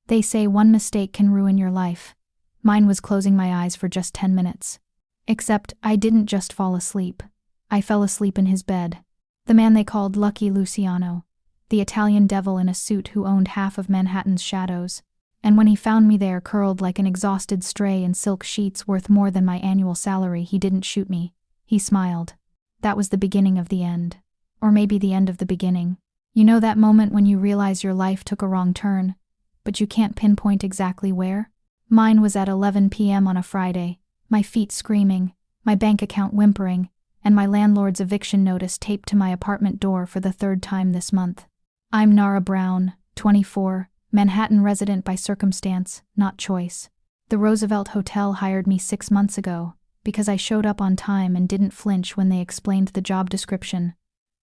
They say one mistake can ruin your life. Mine was closing my eyes for just 10 minutes. Except I didn't just fall asleep. I fell asleep in his bed. The man they called Lucky Luciano. The Italian devil in a suit who owned half of Manhattan's shadows. And when he found me there curled like an exhausted stray in silk sheets worth more than my annual salary, he didn't shoot me. He smiled. That was the beginning of the end. Or maybe the end of the beginning. You know that moment when you realize your life took a wrong turn, but you can't pinpoint exactly where? Mine was at 11 p.m. on a Friday, my feet screaming, my bank account whimpering, and my landlord's eviction notice taped to my apartment door for the 3rd time this month. I'm Nara Brown, 24, Manhattan resident by circumstance, not choice. The Roosevelt Hotel hired me 6 months ago because I showed up on time and didn't flinch when they explained the job description.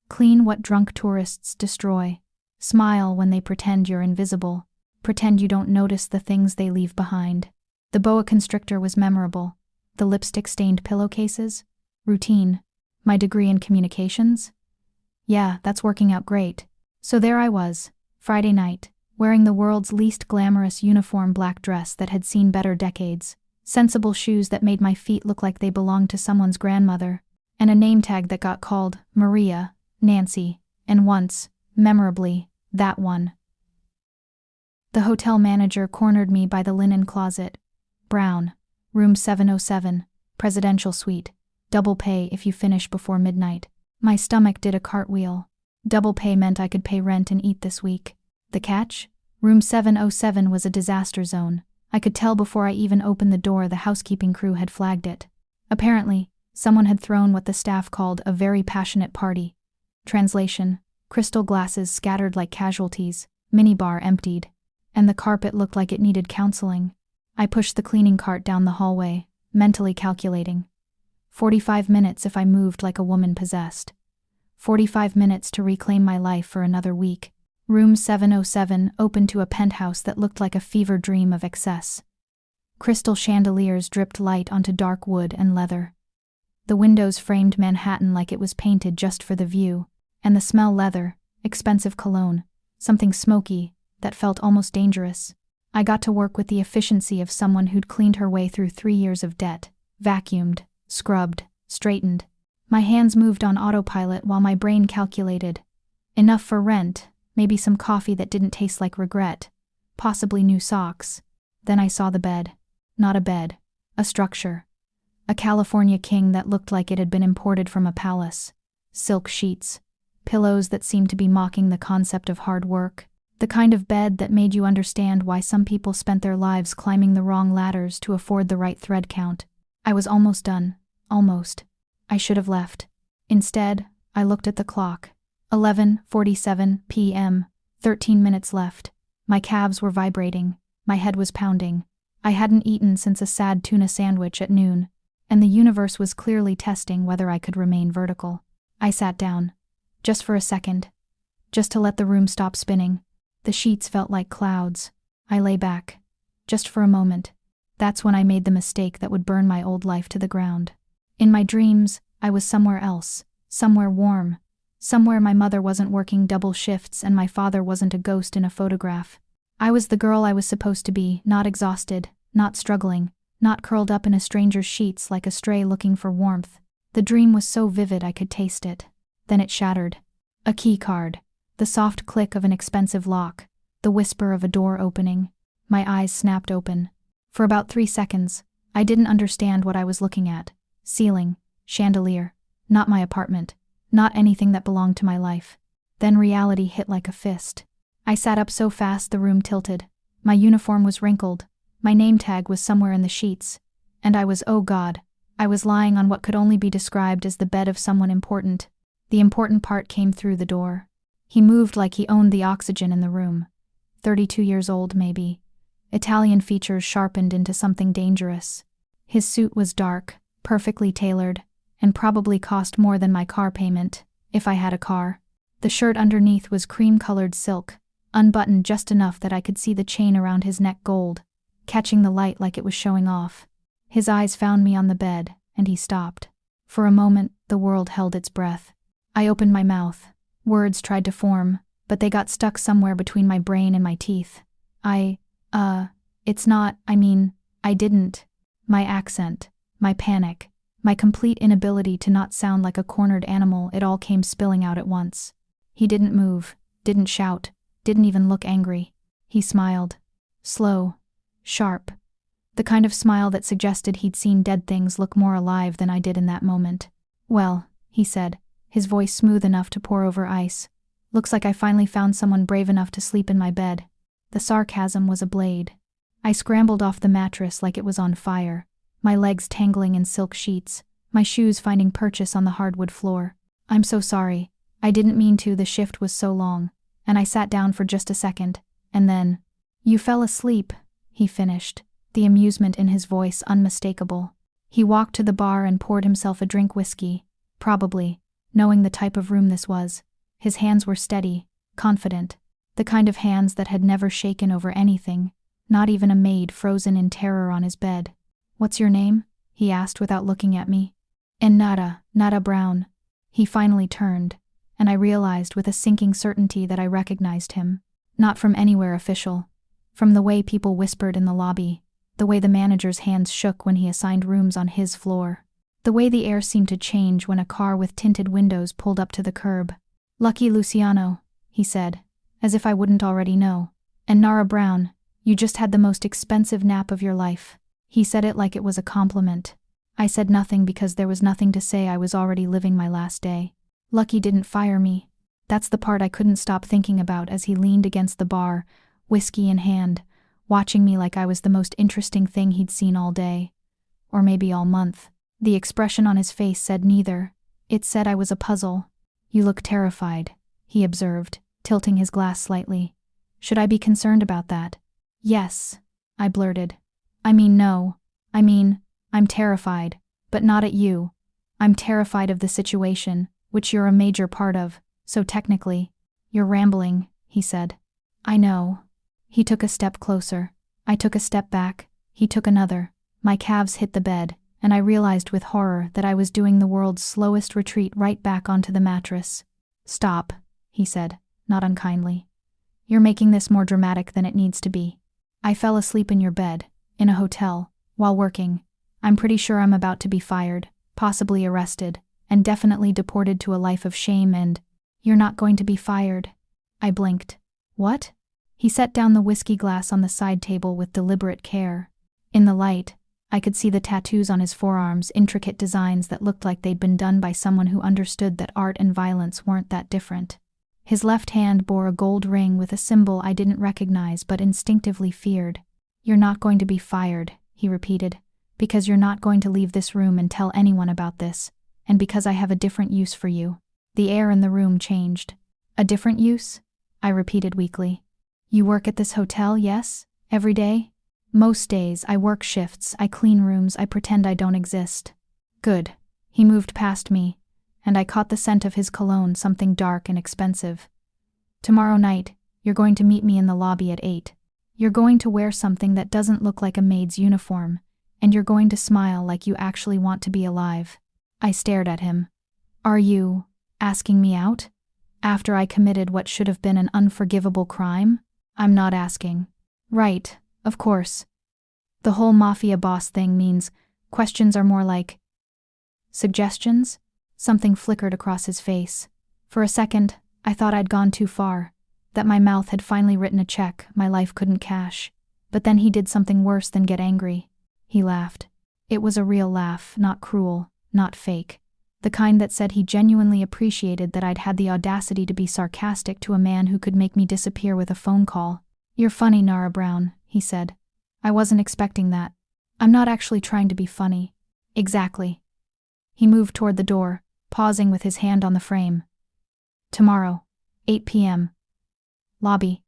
Clean what drunk tourists destroy. Smile when they pretend you're invisible. Pretend you don't notice the things they leave behind. The boa constrictor was memorable. The lipstick-stained pillowcases? Routine. My degree in communications? Yeah, that's working out great. So there I was, Friday night, wearing the world's least glamorous uniform black dress that had seen better decades, sensible shoes that made my feet look like they belonged to someone's grandmother, and a name tag that got called Maria, Nancy, and once, memorably, that one. The hotel manager cornered me by the linen closet. Brown, room 707, presidential suite, double pay if you finish before midnight. My stomach did a cartwheel. Double pay meant I could pay rent and eat this week. The catch? Room 707 was a disaster zone. I could tell before I even opened the door the housekeeping crew had flagged it. Apparently, someone had thrown what the staff called a very passionate party. Translation: crystal glasses scattered like casualties, minibar emptied, and the carpet looked like it needed counseling. I pushed the cleaning cart down the hallway, mentally calculating. 45 minutes if I moved like a woman possessed. 45 minutes to reclaim my life for another week. Room 707 opened to a penthouse that looked like a fever dream of excess. Crystal chandeliers dripped light onto dark wood and leather. The windows framed Manhattan like it was painted just for the view, and the smell leather, expensive cologne, something smoky, that felt almost dangerous. I got to work with the efficiency of someone who'd cleaned her way through 3 years of debt, vacuumed, scrubbed, straightened. My hands moved on autopilot while my brain calculated. Enough for rent, maybe some coffee that didn't taste like regret, possibly new socks. Then I saw the bed. Not a bed, a structure. A California king that looked like it had been imported from a palace. Silk sheets. Pillows that seemed to be mocking the concept of hard work. The kind of bed that made you understand why some people spent their lives climbing the wrong ladders to afford the right thread count. I was almost done. Almost. I should have left. Instead, I looked at the clock. 11:47 p.m. 13 minutes left. My calves were vibrating. My head was pounding. I hadn't eaten since a sad tuna sandwich at noon, and the universe was clearly testing whether I could remain vertical. I sat down. Just for a second. Just to let the room stop spinning. The sheets felt like clouds. I lay back. Just for a moment. That's when I made the mistake that would burn my old life to the ground. In my dreams, I was somewhere else. Somewhere warm. Somewhere my mother wasn't working double shifts and my father wasn't a ghost in a photograph. I was the girl I was supposed to be, not exhausted, not struggling, not curled up in a stranger's sheets like a stray looking for warmth. The dream was so vivid I could taste it. Then it shattered. A key card. The soft click of an expensive lock. The whisper of a door opening. My eyes snapped open. For about 3 seconds, I didn't understand what I was looking at. Ceiling. Chandelier. Not my apartment. Not anything that belonged to my life. Then reality hit like a fist. I sat up so fast the room tilted. My uniform was wrinkled. My name tag was somewhere in the sheets. And I was, oh God, I was lying on what could only be described as the bed of someone important. The important part came through the door. He moved like he owned the oxygen in the room. 32 years old, maybe. Italian features sharpened into something dangerous. His suit was dark, perfectly tailored, and probably cost more than my car payment, if I had a car. The shirt underneath was cream-colored silk, unbuttoned just enough that I could see the chain around his neck gold, catching the light like it was showing off. His eyes found me on the bed, and he stopped. For a moment, the world held its breath. I opened my mouth. Words tried to form, but they got stuck somewhere between my brain and my teeth. I It's not, I didn't. My accent, my panic, my complete inability to not sound like a cornered animal, it all came spilling out at once. He didn't move, didn't shout, didn't even look angry. He smiled. Slow, sharp. The kind of smile that suggested he'd seen dead things look more alive than I did in that moment. "Well," he said, his voice smooth enough to pour over ice. "Looks like I finally found someone brave enough to sleep in my bed." The sarcasm was a blade. I scrambled off the mattress like it was on fire, my legs tangling in silk sheets, my shoes finding purchase on the hardwood floor. "I'm so sorry. I didn't mean to, the shift was so long." And I sat down for just a second, and then, "You fell asleep," he finished, the amusement in his voice unmistakable. He walked to the bar and poured himself a drink whiskey, probably, knowing the type of room this was. His hands were steady, confident, the kind of hands that had never shaken over anything, not even a maid frozen in terror on his bed. "What's your name?" he asked without looking at me. "And Nada Brown." He finally turned, and I realized with a sinking certainty that I recognized him. Not from anywhere official. From the way people whispered in the lobby, the way the manager's hands shook when he assigned rooms on his floor, the way the air seemed to change when a car with tinted windows pulled up to the curb. "Lucky Luciano," he said, as if I wouldn't already know. "And Nara Brown, you just had the most expensive nap of your life." He said it like it was a compliment. I said nothing because there was nothing to say. I was already living my last day. Lucky didn't fire me. That's the part I couldn't stop thinking about as he leaned against the bar, whiskey in hand, watching me like I was the most interesting thing he'd seen all day. Or maybe all month. The expression on his face said neither. It said I was a puzzle. "You look terrified," he observed, tilting his glass slightly. "Should I be concerned about that?" "Yes," I blurted. No. I'm terrified, but not at you. I'm terrified of the situation, which you're a major part of, so technically." "You're rambling," he said. "I know." He took a step closer. I took a step back. He took another. My calves hit the bed, and I realized with horror that I was doing the world's slowest retreat right back onto the mattress. "Stop," he said, not unkindly. "You're making this more dramatic than it needs to be. I fell asleep in your bed, in a hotel, while working. I'm pretty sure I'm about to be fired, possibly arrested, and definitely deported to a life of shame and—" "You're not going to be fired." I blinked. "What?" He set down the whiskey glass on the side table with deliberate care. In the light, I could see the tattoos on his forearms, intricate designs that looked like they'd been done by someone who understood that art and violence weren't that different. His left hand bore a gold ring with a symbol I didn't recognize but instinctively feared. "You're not going to be fired," he repeated, "because you're not going to leave this room and tell anyone about this, and because I have a different use for you." The air in the room changed. "A different use?" I repeated weakly. "You work at this hotel, yes? Every day?" "Most days. I work shifts, I clean rooms, I pretend I don't exist." "Good." He moved past me, and I caught the scent of his cologne, something dark and expensive. "Tomorrow night, you're going to meet me in the lobby at 8. You're going to wear something that doesn't look like a maid's uniform, and you're going to smile like you actually want to be alive." I stared at him. "Are you asking me out? After I committed what should have been an unforgivable crime?" "I'm not asking." "Right, of course. The whole Mafia Boss thing means questions are more like suggestions?" Something flickered across his face. For a second, I thought I'd gone too far, that my mouth had finally written a check my life couldn't cash. But then he did something worse than get angry. He laughed. It was a real laugh, not cruel, not fake. The kind that said he genuinely appreciated that I'd had the audacity to be sarcastic to a man who could make me disappear with a phone call. "You're funny, Nara Brown," he said. "I wasn't expecting that. I'm not actually trying to be funny." "Exactly." He moved toward the door, pausing with his hand on the frame. "Tomorrow, 8 p.m. Lobby.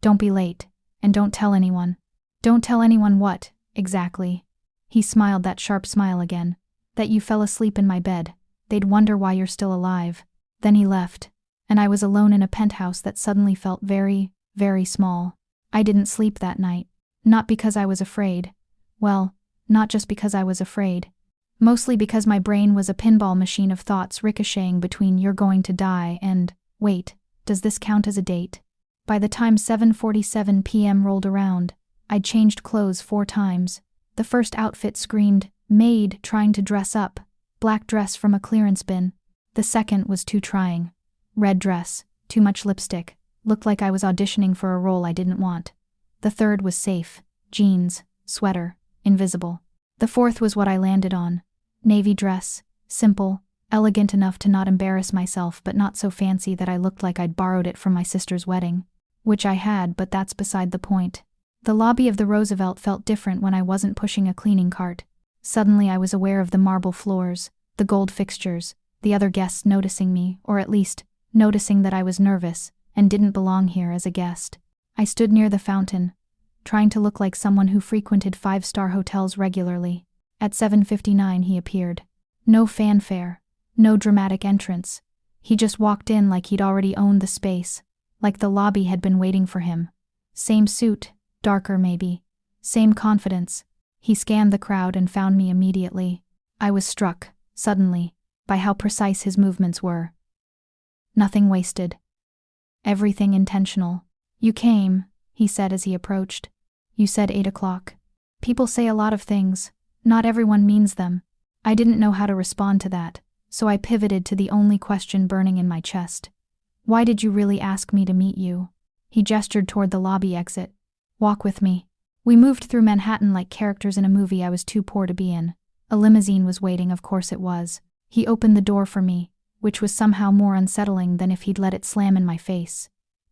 Don't be late, and don't tell anyone." "Don't tell anyone what, exactly?" He smiled that sharp smile again. "That you fell asleep in my bed. They'd wonder why you're still alive." Then he left, and I was alone in a penthouse that suddenly felt very, very small. I didn't sleep that night. Not because I was afraid. Well, not just because I was afraid. Mostly because my brain was a pinball machine of thoughts ricocheting between "you're going to die" and "wait, does this count as a date?" By the time 7:47 p.m. rolled around, I'd changed clothes 4 times. The first outfit screamed, "Maid trying to dress up," black dress from a clearance bin. The second was too trying. Red dress, too much lipstick, looked like I was auditioning for a role I didn't want. The third was safe, jeans, sweater, invisible. The fourth was what I landed on. Navy dress, simple, elegant enough to not embarrass myself but not so fancy that I looked like I'd borrowed it from my sister's wedding. Which I had, but that's beside the point. The lobby of the Roosevelt felt different when I wasn't pushing a cleaning cart. Suddenly I was aware of the marble floors, the gold fixtures, the other guests noticing me, or at least, noticing that I was nervous and didn't belong here as a guest. I stood near the fountain, trying to look like someone who frequented 5-star hotels regularly. At 7:59 he appeared. No fanfare, no dramatic entrance. He just walked in like he'd already owned the space, like the lobby had been waiting for him. Same suit, darker maybe. Same confidence. He scanned the crowd and found me immediately. I was struck, suddenly, by how precise his movements were. Nothing wasted. Everything intentional. "You came," he said as he approached. "You said 8 o'clock. People say a lot of things. Not everyone means them." I didn't know how to respond to that, so I pivoted to the only question burning in my chest. "Why did you really ask me to meet you?" He gestured toward the lobby exit. "Walk with me." We moved through Manhattan like characters in a movie I was too poor to be in. A limousine was waiting, of course it was. He opened the door for me, which was somehow more unsettling than if he'd let it slam in my face.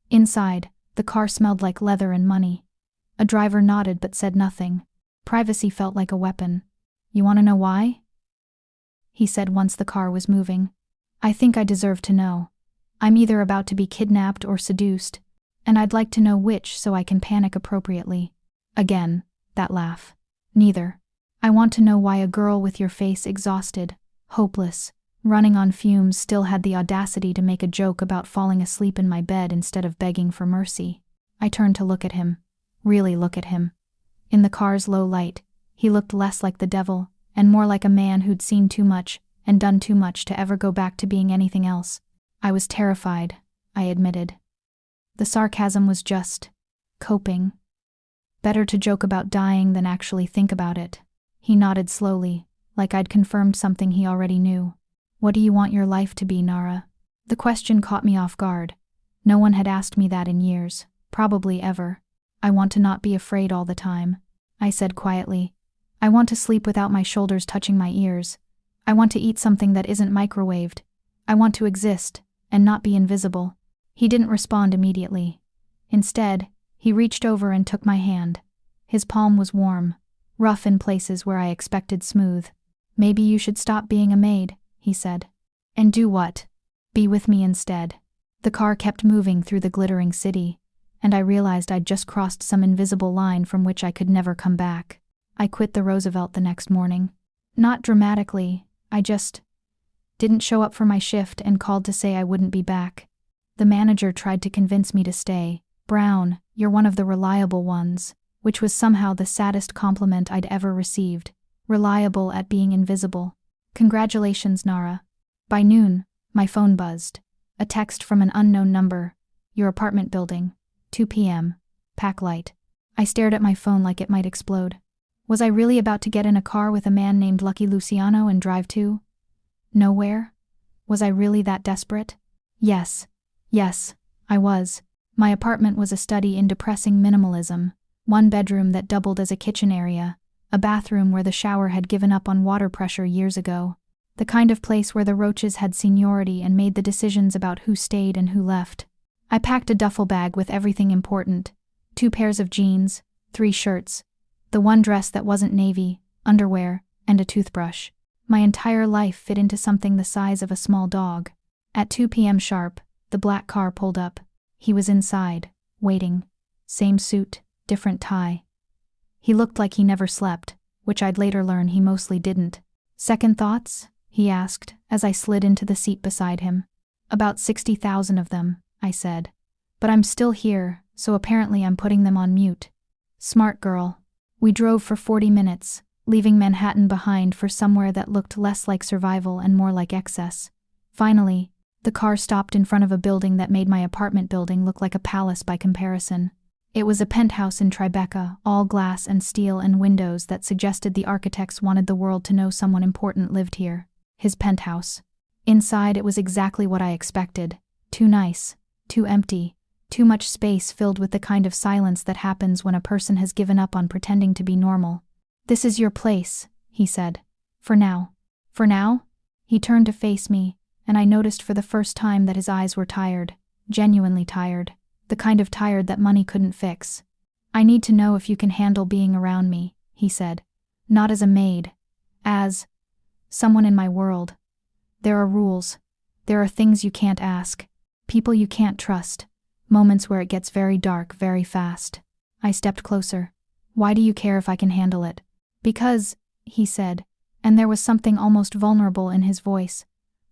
Inside, the car smelled like leather and money. A driver nodded but said nothing. Privacy felt like a weapon. "You want to know why?" he said once the car was moving. "I think I deserve to know. I'm either about to be kidnapped or seduced, and I'd like to know which so I can panic appropriately." Again, that laugh. "Neither. I want to know why a girl with your face exhausted, hopeless, running on fumes still had the audacity to make a joke about falling asleep in my bed instead of begging for mercy." I turned to look at him. Really look at him. In the car's low light, he looked less like the devil, and more like a man who'd seen too much and done too much to ever go back to being anything else. I was terrified, I admitted. The sarcasm was just coping. Better to joke about dying than actually think about it. He nodded slowly, like I'd confirmed something he already knew. "What do you want your life to be, Nara?" The question caught me off guard. No one had asked me that in years, probably ever. "I want to not be afraid all the time," I said quietly. "I want to sleep without my shoulders touching my ears. I want to eat something that isn't microwaved. I want to exist, and not be invisible." He didn't respond immediately. Instead, he reached over and took my hand. His palm was warm, rough in places where I expected smooth. "Maybe you should stop being a maid," he said. "And do what? Be with me instead." The car kept moving through the glittering city, and I realized I'd just crossed some invisible line from which I could never come back. I quit the Roosevelt the next morning. Not dramatically, I just didn't show up for my shift and called to say I wouldn't be back. The manager tried to convince me to stay. "Brown, you're one of the reliable ones," which was somehow the saddest compliment I'd ever received. Reliable at being invisible. "Congratulations, Nara." By noon, my phone buzzed. A text from an unknown number. "Your apartment building. 2 p.m. Pack light." I stared at my phone like it might explode. Was I really about to get in a car with a man named Lucky Luciano and drive to nowhere? Was I really that desperate? Yes, I was. My apartment was a study in depressing minimalism. One bedroom that doubled as a kitchen area, a bathroom where the shower had given up on water pressure years ago. The kind of place where the roaches had seniority and made the decisions about who stayed and who left. I packed a duffel bag with everything important. 2 pairs of jeans, 3 shirts, the one dress that wasn't navy, underwear, and a toothbrush. My entire life fit into something the size of a small dog. At 2 p.m. sharp, the black car pulled up. He was inside, waiting. Same suit, different tie. He looked like he never slept, which I'd later learn he mostly didn't. "Second thoughts?" he asked, as I slid into the seat beside him. "About 60,000 of them," I said. "But I'm still here, so apparently I'm putting them on mute." Smart girl. We drove for 40 minutes, leaving Manhattan behind for somewhere that looked less like survival and more like excess. Finally, the car stopped in front of a building that made my apartment building look like a palace by comparison. It was a penthouse in Tribeca, all glass and steel and windows that suggested the architects wanted the world to know someone important lived here. His penthouse. Inside, it was exactly what I expected. Too nice, too empty, too much space filled with the kind of silence that happens when a person has given up on pretending to be normal. "This is your place," he said. "For now." "For now?" He turned to face me, and I noticed for the first time that his eyes were tired, genuinely tired, the kind of tired that money couldn't fix. "I need to know if you can handle being around me," he said. "Not as a maid. As someone in my world. There are rules. There are things you can't ask. People you can't trust. Moments where it gets very dark very fast." I stepped closer. "Why do you care if I can handle it?" "Because," he said, and there was something almost vulnerable in his voice,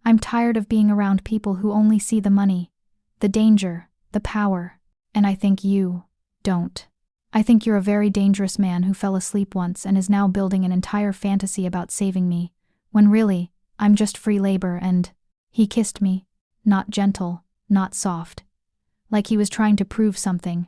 "I'm tired of being around people who only see the money, the danger, the power, and I think you don't. I think you're a very dangerous man who fell asleep once and is now building an entire fantasy about saving me, when really, I'm just free labor and—" He kissed me, not gentle, not soft. Like he was trying to prove something.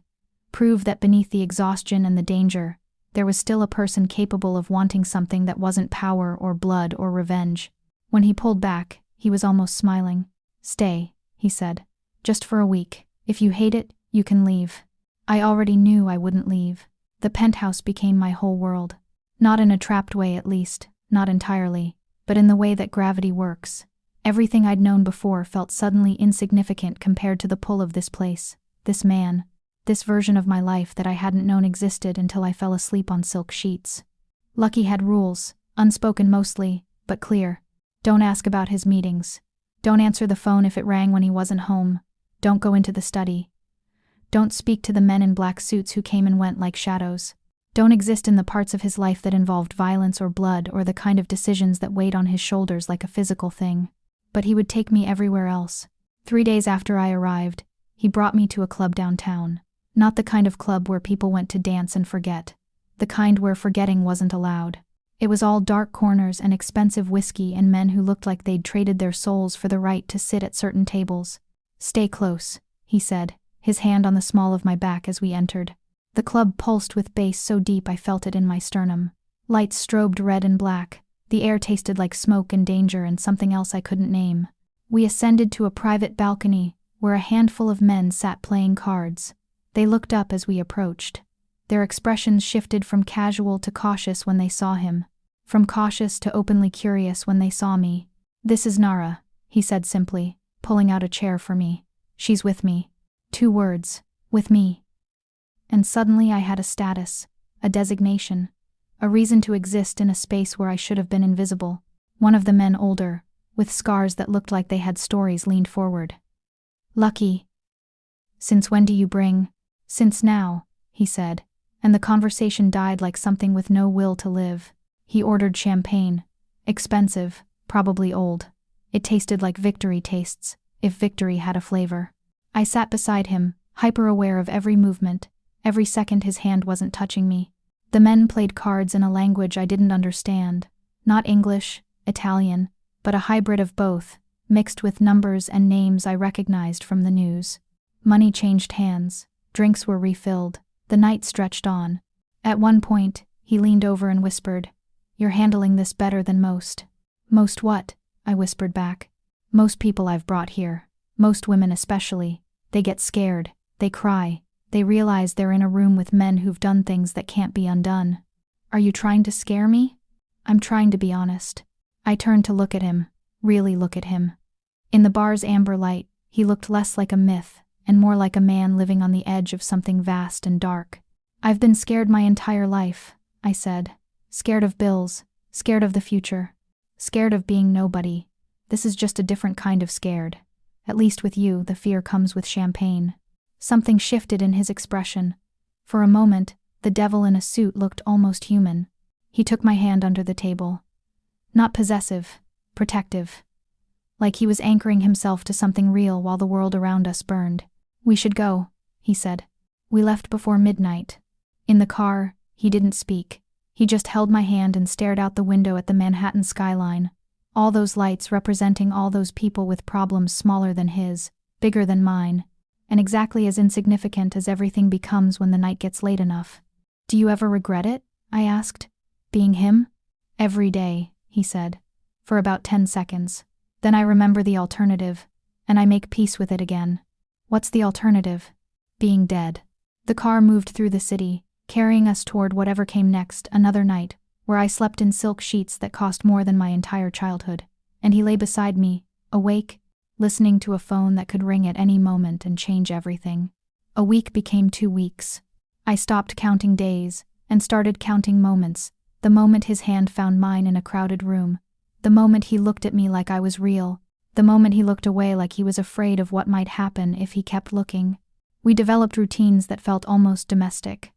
Prove that beneath the exhaustion and the danger, there was still a person capable of wanting something that wasn't power or blood or revenge. When he pulled back, he was almost smiling. "Stay," he said. "Just for a week. If you hate it, you can leave." I already knew I wouldn't leave. The penthouse became my whole world. Not in a trapped way at least, not entirely, but in the way that gravity works. Everything I'd known before felt suddenly insignificant compared to the pull of this place, this man, this version of my life that I hadn't known existed until I fell asleep on silk sheets. Lucky had rules, unspoken mostly, but clear. Don't ask about his meetings. Don't answer the phone if it rang when he wasn't home. Don't go into the study. Don't speak to the men in black suits who came and went like shadows. Don't exist in the parts of his life that involved violence or blood or the kind of decisions that weighed on his shoulders like a physical thing. But he would take me everywhere else. 3 days after I arrived, he brought me to a club downtown. Not the kind of club where people went to dance and forget. The kind where forgetting wasn't allowed. It was all dark corners and expensive whiskey and men who looked like they'd traded their souls for the right to sit at certain tables. "Stay close," he said, his hand on the small of my back as we entered. The club pulsed with bass so deep I felt it in my sternum. Lights strobed red and black. The air tasted like smoke and danger and something else I couldn't name. We ascended to a private balcony where a handful of men sat playing cards. They looked up as we approached. Their expressions shifted from casual to cautious when they saw him, from cautious to openly curious when they saw me. "This is Nara," he said simply, pulling out a chair for me. "She's with me." 2 words. With me. And suddenly I had a status, a designation, a reason to exist in a space where I should have been invisible. One of the men older, with scars that looked like they had stories, leaned forward. "Lucky. Since when do you bring—" "Since now," he said, and the conversation died like something with no will to live. He ordered champagne. Expensive, probably old. It tasted like victory tastes, if victory had a flavor. I sat beside him, hyper-aware of every movement. Every second his hand wasn't touching me. The men played cards in a language I didn't understand. Not English, Italian, but a hybrid of both, mixed with numbers and names I recognized from the news. Money changed hands. Drinks were refilled. The night stretched on. At one point, he leaned over and whispered, "You're handling this better than most." "Most what?" I whispered back. "Most people I've brought here. Most women especially. They get scared. They cry. They realize they're in a room with men who've done things that can't be undone." "Are you trying to scare me?" "I'm trying to be honest." I turned to look at him, really look at him. In the bar's amber light, he looked less like a myth and more like a man living on the edge of something vast and dark. "I've been scared my entire life," I said. "Scared of bills, scared of the future, scared of being nobody. This is just a different kind of scared. At least with you, the fear comes with champagne." Something shifted in his expression. For a moment, the devil in a suit looked almost human. He took my hand under the table. Not possessive, protective. Like he was anchoring himself to something real while the world around us burned. "We should go," he said. We left before midnight. In the car, he didn't speak. He just held my hand and stared out the window at the Manhattan skyline. All those lights representing all those people with problems smaller than his, bigger than mine. and exactly as insignificant as everything becomes when the night gets late enough. Do you ever regret it? I asked. Being him? Every day, he said. For about 10 seconds. Then I remember the alternative, and I make peace with it again. What's the alternative? Being dead. The car moved through the city, carrying us toward whatever came next, another night, where I slept in silk sheets that cost more than my entire childhood, and he lay beside me, awake, listening to a phone that could ring at any moment and change everything. A week became 2 weeks. I stopped counting days, and started counting moments, the moment his hand found mine in a crowded room, the moment he looked at me like I was real, the moment he looked away like he was afraid of what might happen if he kept looking. We developed routines that felt almost domestic.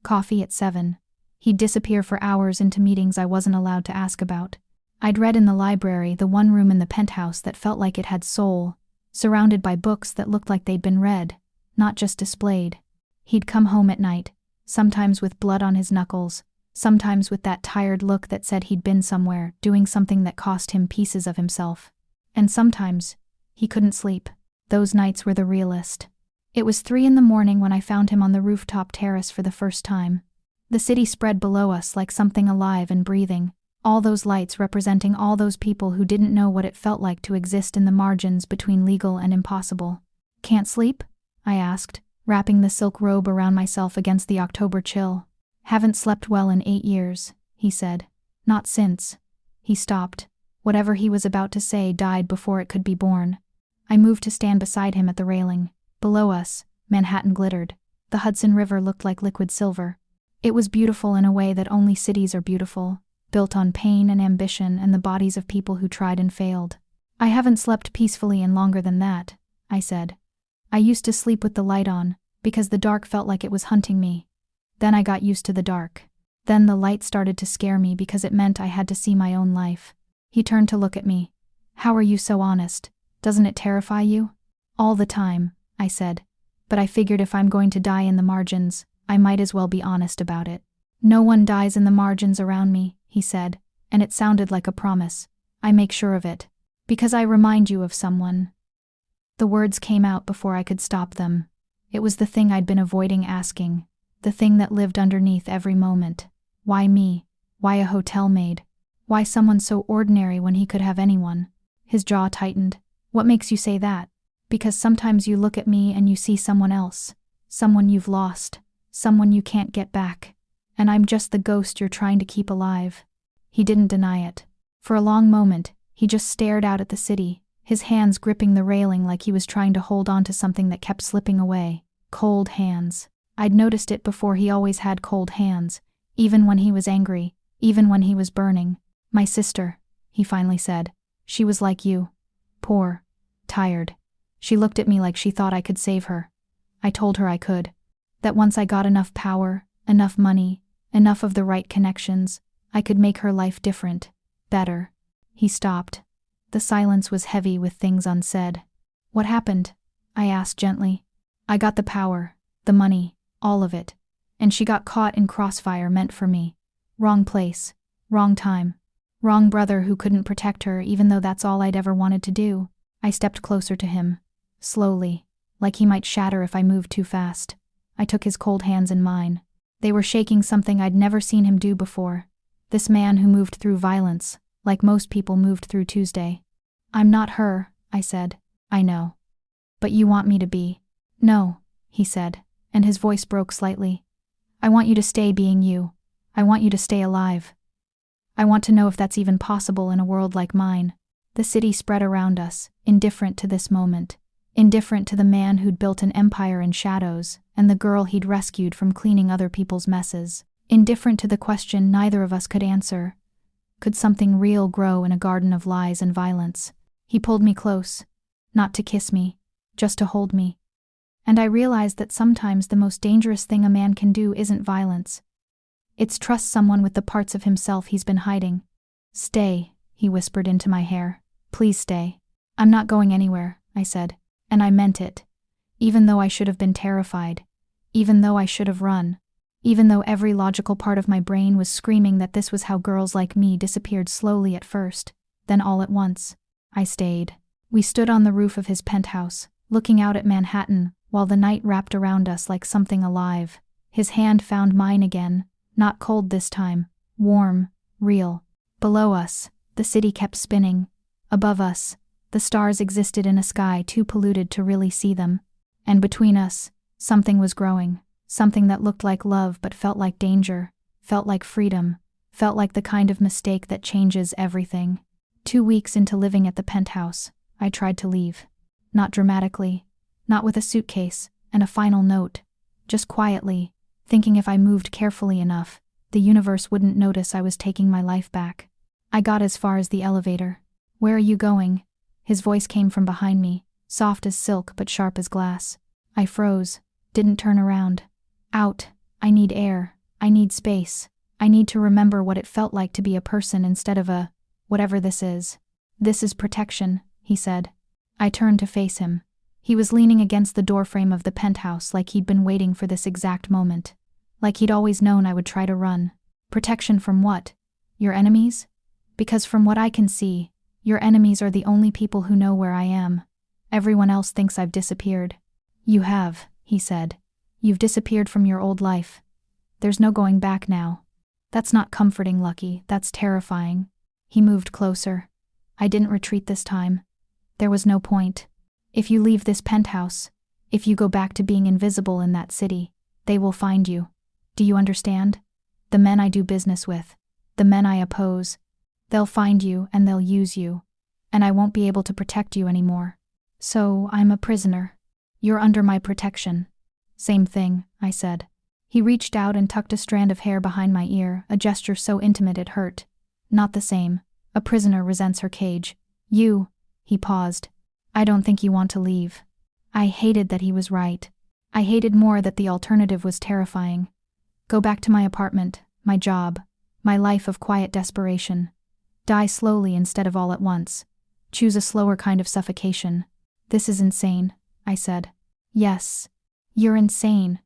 Coffee at 7. He'd disappear for hours into meetings I wasn't allowed to ask about. I'd read in the library, the one room in the penthouse that felt like it had soul, surrounded by books that looked like they'd been read, not just displayed. He'd come home at night, sometimes with blood on his knuckles, sometimes with that tired look that said he'd been somewhere, doing something that cost him pieces of himself. And sometimes, he couldn't sleep. Those nights were the realest. It was 3 in the morning when I found him on the rooftop terrace for the first time. The city spread below us like something alive and breathing, all those lights representing all those people who didn't know what it felt like to exist in the margins between legal and impossible. Can't sleep? I asked, wrapping the silk robe around myself against the October chill. Haven't slept well in 8 years, he said. Not since. He stopped. Whatever he was about to say died before it could be born. I moved to stand beside him at the railing. Below us, Manhattan glittered. The Hudson River looked like liquid silver. It was beautiful in a way that only cities are beautiful, built on pain and ambition and the bodies of people who tried and failed. I haven't slept peacefully in longer than that, I said. I used to sleep with the light on, because the dark felt like it was hunting me. Then I got used to the dark. Then the light started to scare me because it meant I had to see my own life. He turned to look at me. How are you so honest? Doesn't it terrify you? All the time, I said. But I figured if I'm going to die in the margins, I might as well be honest about it. No one dies in the margins around me, he said, and it sounded like a promise. I make sure of it. Because I remind you of someone. The words came out before I could stop them. It was the thing I'd been avoiding asking, the thing that lived underneath every moment. Why me? Why a hotel maid? Why someone so ordinary when he could have anyone? His jaw tightened. What makes you say that? Because sometimes you look at me and you see someone else, someone you've lost, someone you can't get back, and I'm just the ghost you're trying to keep alive. He didn't deny it. For a long moment, he just stared out at the city, his hands gripping the railing like he was trying to hold on to something that kept slipping away. Cold hands. I'd noticed it before. He always had cold hands, even when he was angry, even when he was burning. My sister, he finally said. She was like you. Poor. Tired. She looked at me like she thought I could save her. I told her I could. That once I got enough power, enough money, enough of the right connections, I could make her life different, better. He stopped. The silence was heavy with things unsaid. What happened? I asked gently. I got the power, the money, all of it. And she got caught in crossfire meant for me. Wrong place, wrong time. Wrong brother who couldn't protect her even though that's all I'd ever wanted to do. I stepped closer to him. Slowly, like he might shatter if I moved too fast. I took his cold hands in mine. They were shaking something I'd never seen him do before. This man who moved through violence, like most people moved through Tuesday. I'm not her, I said. I know. But you want me to be. No, he said, and his voice broke slightly. I want you to stay being you. I want you to stay alive. I want to know if that's even possible in a world like mine. The city spread around us, indifferent to this moment. Indifferent to the man who'd built an empire in shadows, and the girl he'd rescued from cleaning other people's messes. Indifferent to the question neither of us could answer. Could something real grow in a garden of lies and violence? He pulled me close. Not to kiss me, just to hold me. And I realized that sometimes the most dangerous thing a man can do isn't violence. It's trust someone with the parts of himself he's been hiding. Stay, he whispered into my hair. Please stay. I'm not going anywhere, I said. And I meant it. Even though I should have been terrified. Even though I should have run. Even though every logical part of my brain was screaming that this was how girls like me disappeared slowly at first, then all at once. I stayed. We stood on the roof of his penthouse, looking out at Manhattan, while the night wrapped around us like something alive. His hand found mine again, not cold this time, warm, real. Below us, the city kept spinning. Above us, the stars existed in a sky too polluted to really see them. And between us, something was growing, something that looked like love but felt like danger, felt like freedom, felt like the kind of mistake that changes everything. 2 weeks into living at the penthouse, I tried to leave. Not dramatically, not with a suitcase and a final note, just quietly, thinking if I moved carefully enough, the universe wouldn't notice I was taking my life back. I got as far as the elevator. "Where are you going?" His voice came from behind me, soft as silk but sharp as glass. I froze, didn't turn around. "Out. I need air. I need space. I need to remember what it felt like to be a person instead of a, whatever this is." "This is protection," he said. I turned to face him. He was leaning against the doorframe of the penthouse like he'd been waiting for this exact moment. Like he'd always known I would try to run. "Protection from what? Your enemies?" "Because from what I can see, your enemies are the only people who know where I am. Everyone else thinks I've disappeared." "You have," he said. "You've disappeared from your old life. There's no going back now." "That's not comforting, Lucky, that's terrifying." He moved closer. I didn't retreat this time. There was no point. "If you leave this penthouse, if you go back to being invisible in that city, they will find you. Do you understand? The men I do business with, the men I oppose, they'll find you and they'll use you, and I won't be able to protect you anymore. So I'm a prisoner. You're under my protection." "Same thing," I said. He reached out and tucked a strand of hair behind my ear, a gesture so intimate it hurt. "Not the same. A prisoner resents her cage. You," he paused. "I don't think you want to leave." I hated that he was right. I hated more that the alternative was terrifying. Go back to my apartment, my job, my life of quiet desperation. Die slowly instead of all at once. Choose a slower kind of suffocation. "This is insane," I said. "Yes. You're insane.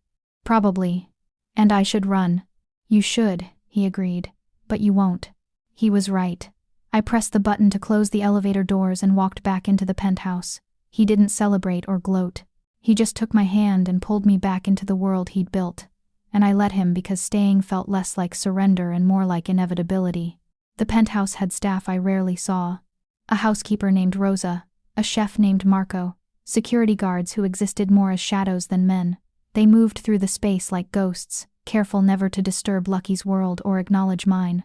Probably. And I should run." "You should," he agreed. "But you won't." He was right. I pressed the button to close the elevator doors and walked back into the penthouse. He didn't celebrate or gloat. He just took my hand and pulled me back into the world he'd built. And I let him because staying felt less like surrender and more like inevitability. The penthouse had staff I rarely saw. A housekeeper named Rosa, a chef named Marco, security guards who existed more as shadows than men. They moved through the space like ghosts, careful never to disturb Lucky's world or acknowledge mine.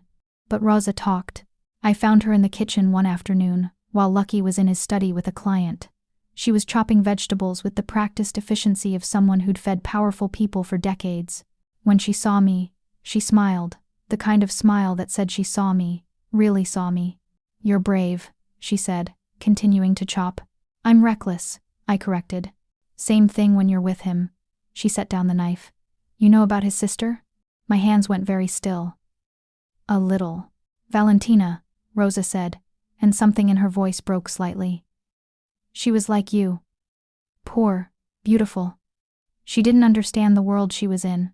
But Rosa talked. I found her in the kitchen one afternoon, while Lucky was in his study with a client. She was chopping vegetables with the practiced efficiency of someone who'd fed powerful people for decades. When she saw me, she smiled, the kind of smile that said she saw me, really saw me. "You're brave," she said, continuing to chop. "I'm reckless," I corrected. "Same thing when you're with him." She set down the knife. "You know about his sister?" My hands went very still. "A little." "Valentina," Rosa said, and something in her voice broke slightly. "She was like you. Poor, beautiful. She didn't understand the world she was in.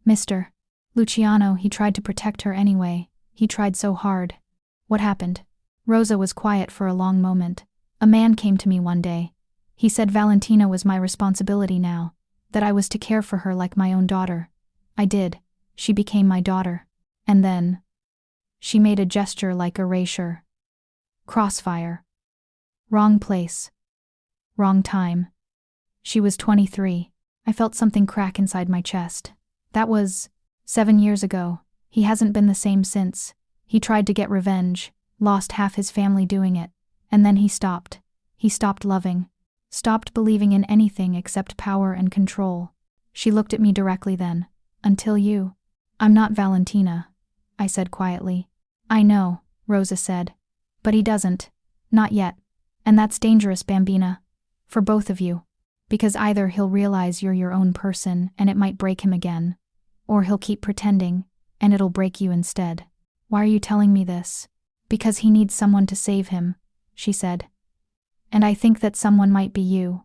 Mr. Luciano, he tried to protect her anyway. He tried so hard." "What happened?" Rosa was quiet for a long moment. "A man came to me one day. He said Valentina was my responsibility now, that I was to care for her like my own daughter. I did. She became my daughter. And then..." She made a gesture like erasure. "Crossfire. Wrong place. Wrong time." She was 23. I felt something crack inside my chest. That was 7 years ago. He hasn't been the same since. He tried to get revenge, lost half his family doing it, and then he stopped. He stopped loving. Stopped believing in anything except power and control. She looked at me directly then. "Until you." "I'm not Valentina," I said quietly. "I know," Rosa said. "But he doesn't. Not yet. And that's dangerous, Bambina. For both of you. Because either he'll realize you're your own person and it might break him again, or he'll keep pretending and it'll break you instead." "Why are you telling me this?" "Because he needs someone to save him," she said. "And I think that someone might be you.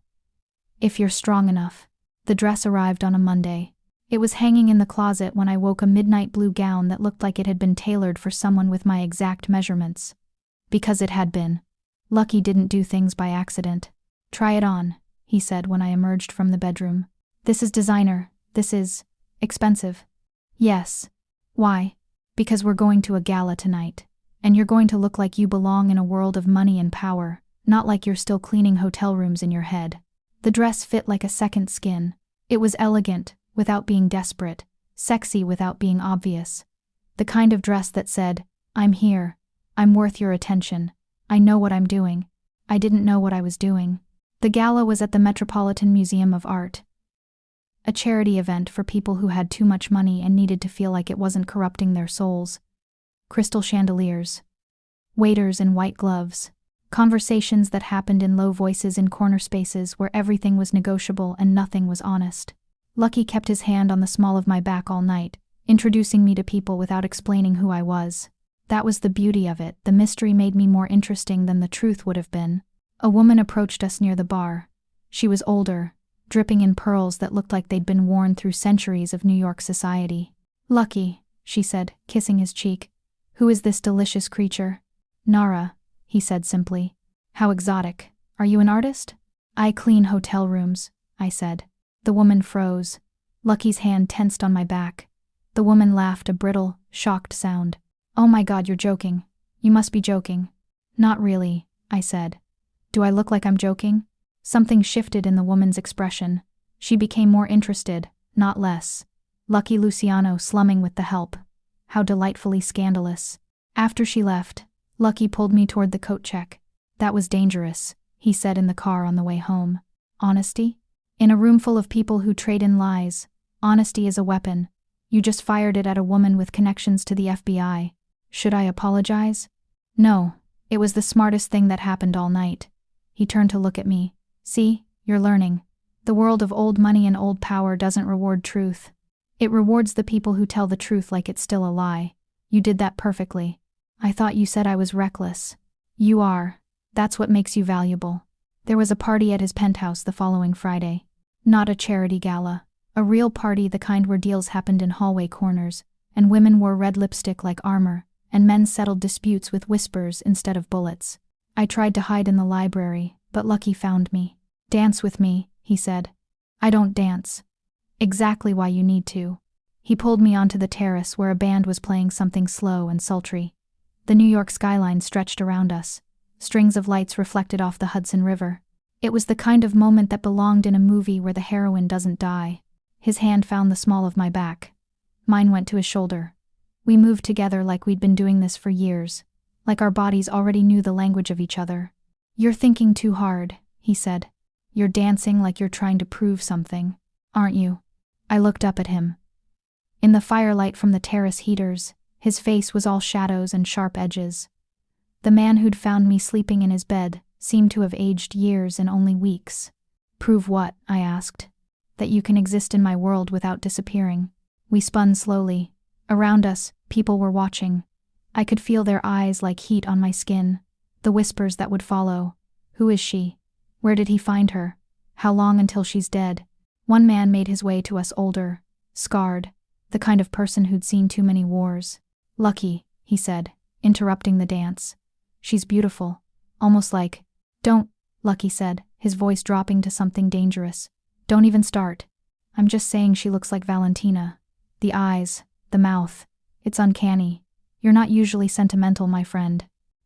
If you're strong enough." The dress arrived on a Monday. It was hanging in the closet when I woke, a midnight blue gown that looked like it had been tailored for someone with my exact measurements. Because it had been. Lucky didn't do things by accident. "Try it on," he said when I emerged from the bedroom. This is designer. This is expensive. Yes. Why? Because we're going to a gala tonight. And you're going to look like you belong in a world of money and power, not like you're still cleaning hotel rooms in your head. The dress fit like a second skin. It was elegant, without being desperate, sexy without being obvious. The kind of dress that said, I'm here. I'm worth your attention. I know what I'm doing. I didn't know what I was doing. The gala was at the Metropolitan Museum of Art, a charity event for people who had too much money and needed to feel like it wasn't corrupting their souls. Crystal chandeliers, waiters in white gloves, conversations that happened in low voices in corner spaces where everything was negotiable and nothing was honest. Lucky kept his hand on the small of my back all night, introducing me to people without explaining who I was. That was the beauty of it. The mystery made me more interesting than the truth would have been. A woman approached us near the bar. She was older, dripping in pearls that looked like they'd been worn through centuries of New York society. Lucky, she said, kissing his cheek. Who is this delicious creature? Nara, he said simply. How exotic. Are you an artist? I clean hotel rooms, I said. The woman froze. Lucky's hand tensed on my back. The woman laughed a brittle, shocked sound. Oh my God, you're joking. You must be joking. Not really, I said. Do I look like I'm joking? Something shifted in the woman's expression. She became more interested, not less. Lucky Luciano slumming with the help. How delightfully scandalous. After she left, Lucky pulled me toward the coat check. That was dangerous, he said in the car on the way home. Honesty? In a room full of people who trade in lies, honesty is a weapon. You just fired it at a woman with connections to the FBI. Should I apologize? No, it was the smartest thing that happened all night. He turned to look at me. See, you're learning. The world of old money and old power doesn't reward truth. It rewards the people who tell the truth like it's still a lie. You did that perfectly. I thought you said I was reckless. You are. That's what makes you valuable. There was a party at his penthouse the following Friday. Not a charity gala. A real party, the kind where deals happened in hallway corners, and women wore red lipstick like armor, and men settled disputes with whispers instead of bullets. I tried to hide in the library, but Lucky found me. Dance with me, he said. I don't dance. Exactly why you need to. He pulled me onto the terrace where a band was playing something slow and sultry. The New York skyline stretched around us. Strings of lights reflected off the Hudson River. It was the kind of moment that belonged in a movie where the heroine doesn't die. His hand found the small of my back. Mine went to his shoulder. We moved together like we'd been doing this for years, like our bodies already knew the language of each other. You're thinking too hard, he said. You're dancing like you're trying to prove something, aren't you? I looked up at him. In the firelight from the terrace heaters, his face was all shadows and sharp edges. The man who'd found me sleeping in his bed seemed to have aged years in only weeks. Prove what? I asked. That you can exist in my world without disappearing. We spun slowly. Around us, people were watching. I could feel their eyes like heat on my skin. The whispers that would follow. Who is she? Where did he find her? How long until she's dead? One man made his way to us, older, scarred, the kind of person who'd seen too many wars. Lucky, he said, interrupting the dance. She's beautiful. Almost like, don't, Lucky said, his voice dropping to something dangerous. Don't even start. I'm just saying she looks like Valentina. The eyes, the mouth. It's uncanny. You're not usually sentimental, my friend.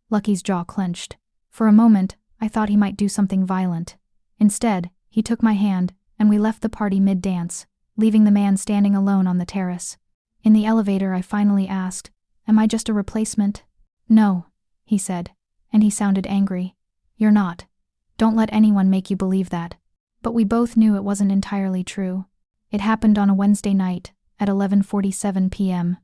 Lucky's jaw clenched. For a moment, I thought he might do something violent. Instead, he took my hand, and we left the party mid-dance, leaving the man standing alone on the terrace. In the elevator, I finally asked, Am I just a replacement? No, he said, and he sounded angry. You're not. Don't let anyone make you believe that. But we both knew it wasn't entirely true. It happened on a Wednesday night, at 11:47 p.m.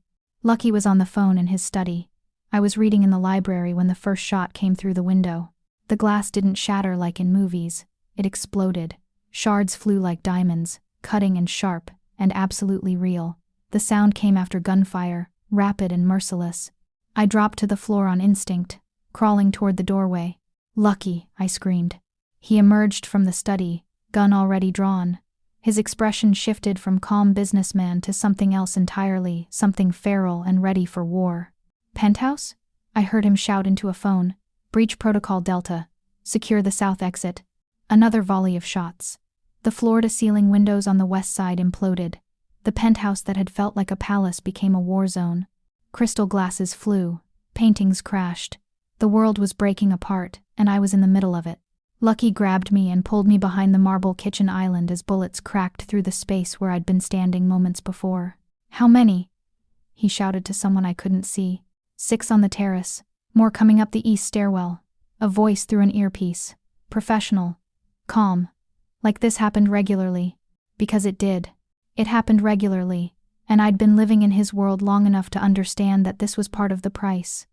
Lucky was on the phone in his study. I was reading in the library when the first shot came through the window. The glass didn't shatter like in movies. It exploded. Shards flew like diamonds, cutting and sharp, and absolutely real. The sound came after gunfire, rapid and merciless. I dropped to the floor on instinct, crawling toward the doorway. Lucky, I screamed. He emerged from the study, gun already drawn. His expression shifted from calm businessman to something else entirely, something feral and ready for war. Penthouse? I heard him shout into a phone. Breach Protocol Delta. Secure the south exit. Another volley of shots. The floor-to-ceiling windows on the west side imploded. The penthouse that had felt like a palace became a war zone. Crystal glasses flew. Paintings crashed. The world was breaking apart, and I was in the middle of it. Lucky grabbed me and pulled me behind the marble kitchen island as bullets cracked through the space where I'd been standing moments before. "How many?" he shouted to someone I couldn't see. "6 on the terrace. More coming up the east stairwell." A voice through an earpiece. Professional. Calm. Like this happened regularly. Because it did. It happened regularly, and I'd been living in his world long enough to understand that this was part of the price.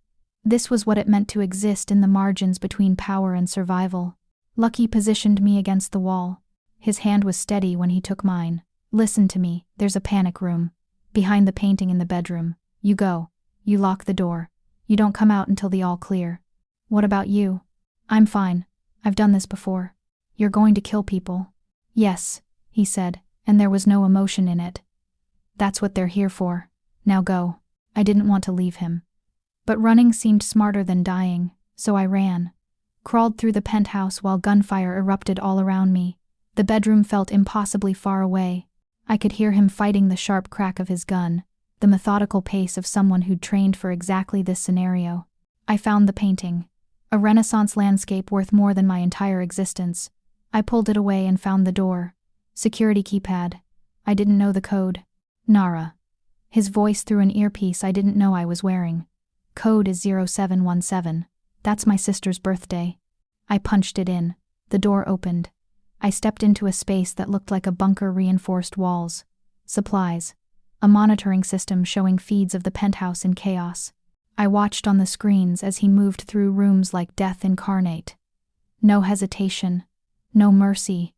This was what it meant to exist in the margins between power and survival. Lucky positioned me against the wall. His hand was steady when he took mine. "Listen to me, there's a panic room. Behind the painting in the bedroom. You go. You lock the door. You don't come out until the all clear." "What about you?" "I'm fine. I've done this before." "You're going to kill people?" "Yes," he said, and there was no emotion in it. "That's what they're here for. Now go." I didn't want to leave him. But running seemed smarter than dying, so I ran. Crawled through the penthouse while gunfire erupted all around me. The bedroom felt impossibly far away. I could hear him fighting the sharp crack of his gun, the methodical pace of someone who'd trained for exactly this scenario. I found the painting. A Renaissance landscape worth more than my entire existence. I pulled it away and found the door. Security keypad. I didn't know the code. Nara. His voice through an earpiece I didn't know I was wearing. "Code is 0717. That's my sister's birthday." I punched it in. The door opened. I stepped into a space that looked like a bunker-reinforced walls. Supplies. A monitoring system showing feeds of the penthouse in chaos. I watched on the screens as he moved through rooms like death incarnate. No hesitation. No mercy.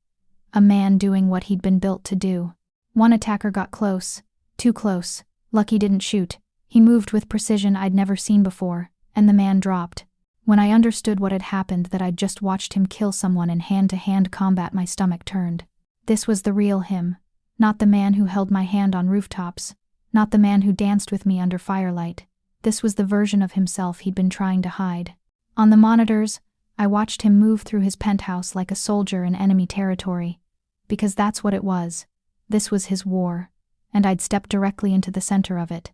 A man doing what he'd been built to do. One attacker got close. Too close. Lucky didn't shoot. He moved with precision I'd never seen before, and the man dropped. When I understood what had happened, that I'd just watched him kill someone in hand-to-hand combat, my stomach turned. This was the real him. Not the man who held my hand on rooftops. Not the man who danced with me under firelight. This was the version of himself he'd been trying to hide. On the monitors, I watched him move through his penthouse like a soldier in enemy territory. Because that's what it was. This was his war, and I'd stepped directly into the center of it.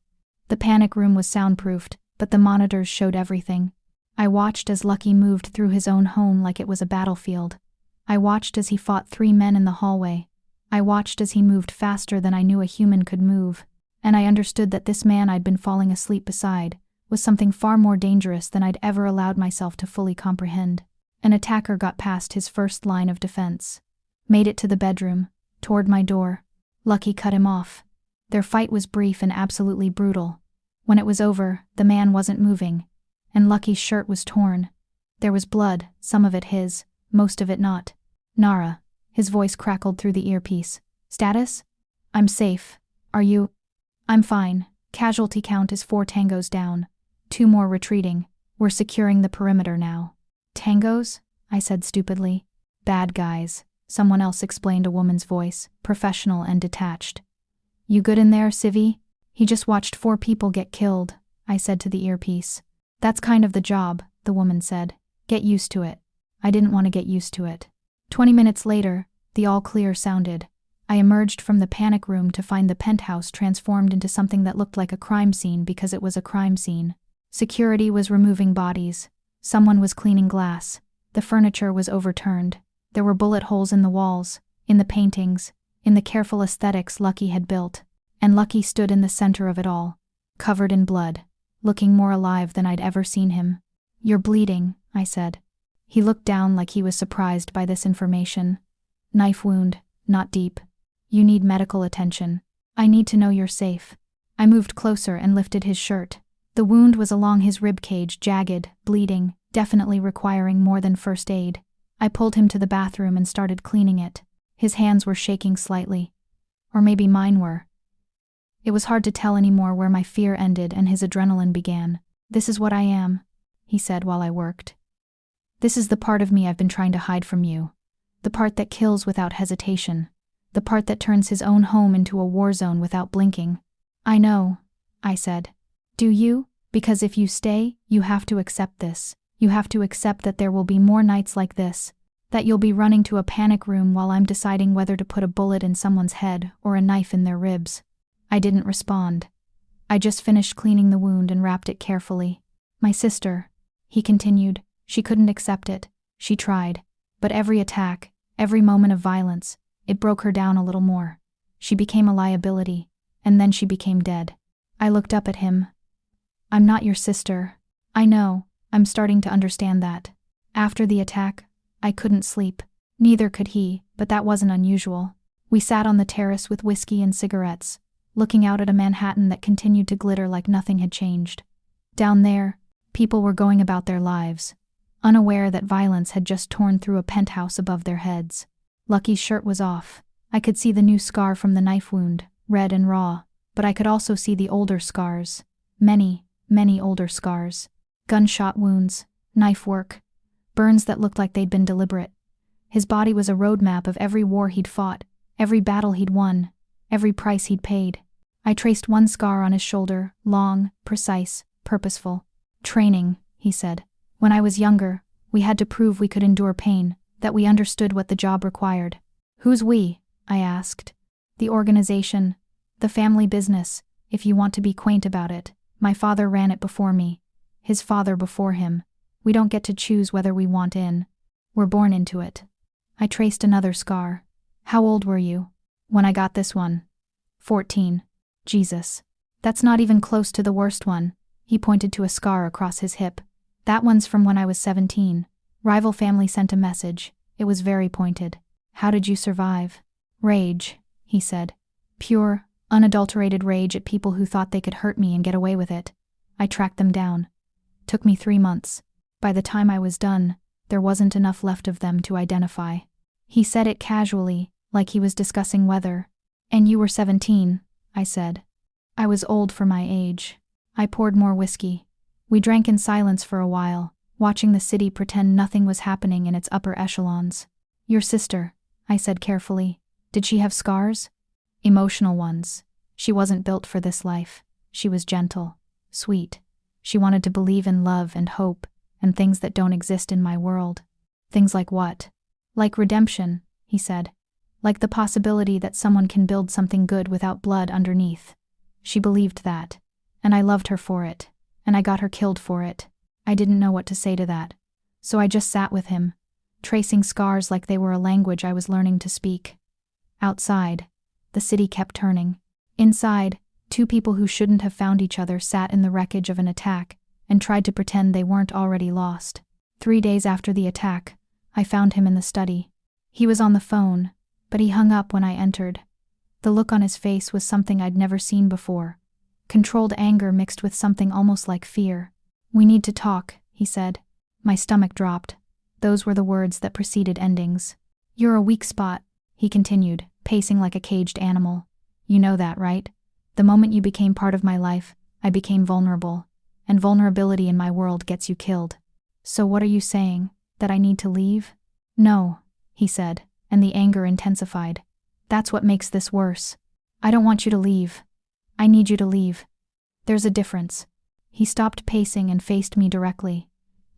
The panic room was soundproofed, but the monitors showed everything. I watched as Lucky moved through his own home like it was a battlefield. I watched as he fought 3 men in the hallway. I watched as he moved faster than I knew a human could move, and I understood that this man I'd been falling asleep beside was something far more dangerous than I'd ever allowed myself to fully comprehend. An attacker got past his first line of defense. Made it to the bedroom, toward my door. Lucky cut him off. Their fight was brief and absolutely brutal. When it was over, the man wasn't moving, and Lucky's shirt was torn. There was blood, some of it his, most of it not. "Nara." His voice crackled through the earpiece. "Status?" "I'm safe. Are you?" "I'm fine. Casualty count is 4 tangos down. 2 more retreating. We're securing the perimeter now." "Tangos?" I said stupidly. "Bad guys," someone else explained, a woman's voice, professional and detached. "You good in there, Civvy?" "He just watched 4 people get killed," I said to the earpiece. "That's kind of the job," the woman said. "Get used to it." I didn't want to get used to it. 20 minutes later, the all clear sounded. I emerged from the panic room to find the penthouse transformed into something that looked like a crime scene because it was a crime scene. Security was removing bodies. Someone was cleaning glass. The furniture was overturned. There were bullet holes in the walls, in the paintings, in the careful aesthetics Lucky had built. And Lucky stood in the center of it all, covered in blood, looking more alive than I'd ever seen him. "You're bleeding," I said. He looked down like he was surprised by this information. "Knife wound, not deep. You need medical attention. I need to know you're safe." I moved closer and lifted his shirt. The wound was along his rib cage, jagged, bleeding, definitely requiring more than first aid. I pulled him to the bathroom and started cleaning it. His hands were shaking slightly. Or maybe mine were. It was hard to tell anymore where my fear ended and his adrenaline began. "This is what I am," he said while I worked. "This is the part of me I've been trying to hide from you. The part that kills without hesitation. The part that turns his own home into a war zone without blinking." "I know," I said. "Do you? Because if you stay, you have to accept this. You have to accept that there will be more nights like this. That you'll be running to a panic room while I'm deciding whether to put a bullet in someone's head or a knife in their ribs. I didn't respond. I just finished cleaning the wound and wrapped it carefully. My sister, he continued, she couldn't accept it. She tried. But every attack, every moment of violence, it broke her down a little more. She became a liability, and then she became dead. I looked up at him. I'm not your sister. I know, I'm starting to understand that. After the attack, I couldn't sleep. Neither could he, but that wasn't unusual. We sat on the terrace with whiskey and cigarettes, looking out at a Manhattan that continued to glitter like nothing had changed. Down there, people were going about their lives, unaware that violence had just torn through a penthouse above their heads. Lucky's shirt was off. I could see the new scar from the knife wound, red and raw, but I could also see the older scars. Many, many older scars. Gunshot wounds, knife work, burns that looked like they'd been deliberate. His body was a roadmap of every war he'd fought, every battle he'd won, every price he'd paid. I traced one scar on his shoulder, long, precise, purposeful. Training, he said. When I was younger, we had to prove we could endure pain, that we understood what the job required. Who's we? I asked. The organization, the family business, if you want to be quaint about it. My father ran it before me. His father before him. We don't get to choose whether we want in. We're born into it. I traced another scar. How old were you when I got this one? 14. Jesus. That's not even close to the worst one. He pointed to a scar across his hip. That one's from when I was 17. Rival family sent a message. It was very pointed. How did you survive? Rage, he said. Pure, unadulterated rage at people who thought they could hurt me and get away with it. I tracked them down. Took me 3 months. By the time I was done, there wasn't enough left of them to identify. He said it casually, like he was discussing weather. And you were 17, I said. I was old for my age. I poured more whiskey. We drank in silence for a while, watching the city pretend nothing was happening in its upper echelons. Your sister, I said carefully. Did she have scars? Emotional ones. She wasn't built for this life. She was gentle, sweet. She wanted to believe in love and hope, and things that don't exist in my world. Things like what? Like redemption, he said. Like the possibility that someone can build something good without blood underneath. She believed that. And I loved her for it. And I got her killed for it. I didn't know what to say to that. So I just sat with him, tracing scars like they were a language I was learning to speak. Outside, the city kept turning. Inside, 2 people who shouldn't have found each other sat in the wreckage of an attack and tried to pretend they weren't already lost. 3 days after the attack, I found him in the study. He was on the phone, but he hung up when I entered. The look on his face was something I'd never seen before. Controlled anger mixed with something almost like fear. We need to talk, he said. My stomach dropped. Those were the words that preceded endings. You're a weak spot, he continued, pacing like a caged animal. You know that, right? The moment you became part of my life, I became vulnerable. And vulnerability in my world gets you killed. So what are you saying? That I need to leave? No, he said, and the anger intensified. That's what makes this worse. I don't want you to leave. I need you to leave. There's a difference. He stopped pacing and faced me directly.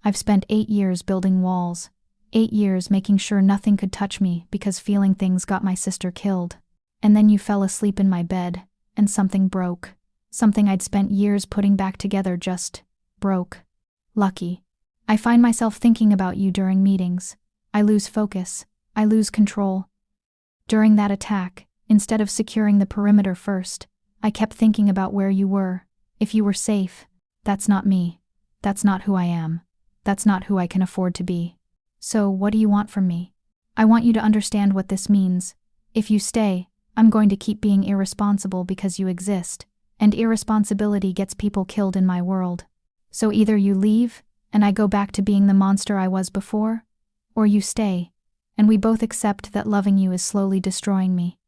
I've spent 8 years building walls. 8 years making sure nothing could touch me because feeling things got my sister killed. And then you fell asleep in my bed, and something broke. Something I'd spent years putting back together just broke. Lucky. I find myself thinking about you during meetings. I lose focus. I lose control. During that attack, instead of securing the perimeter first, I kept thinking about where you were, if you were safe. That's not me. That's not who I am. That's not who I can afford to be. So, what do you want from me? I want you to understand what this means. If you stay, I'm going to keep being irresponsible because you exist, and irresponsibility gets people killed in my world. So either you leave, and I go back to being the monster I was before, or you stay, and we both accept that loving you is slowly destroying me.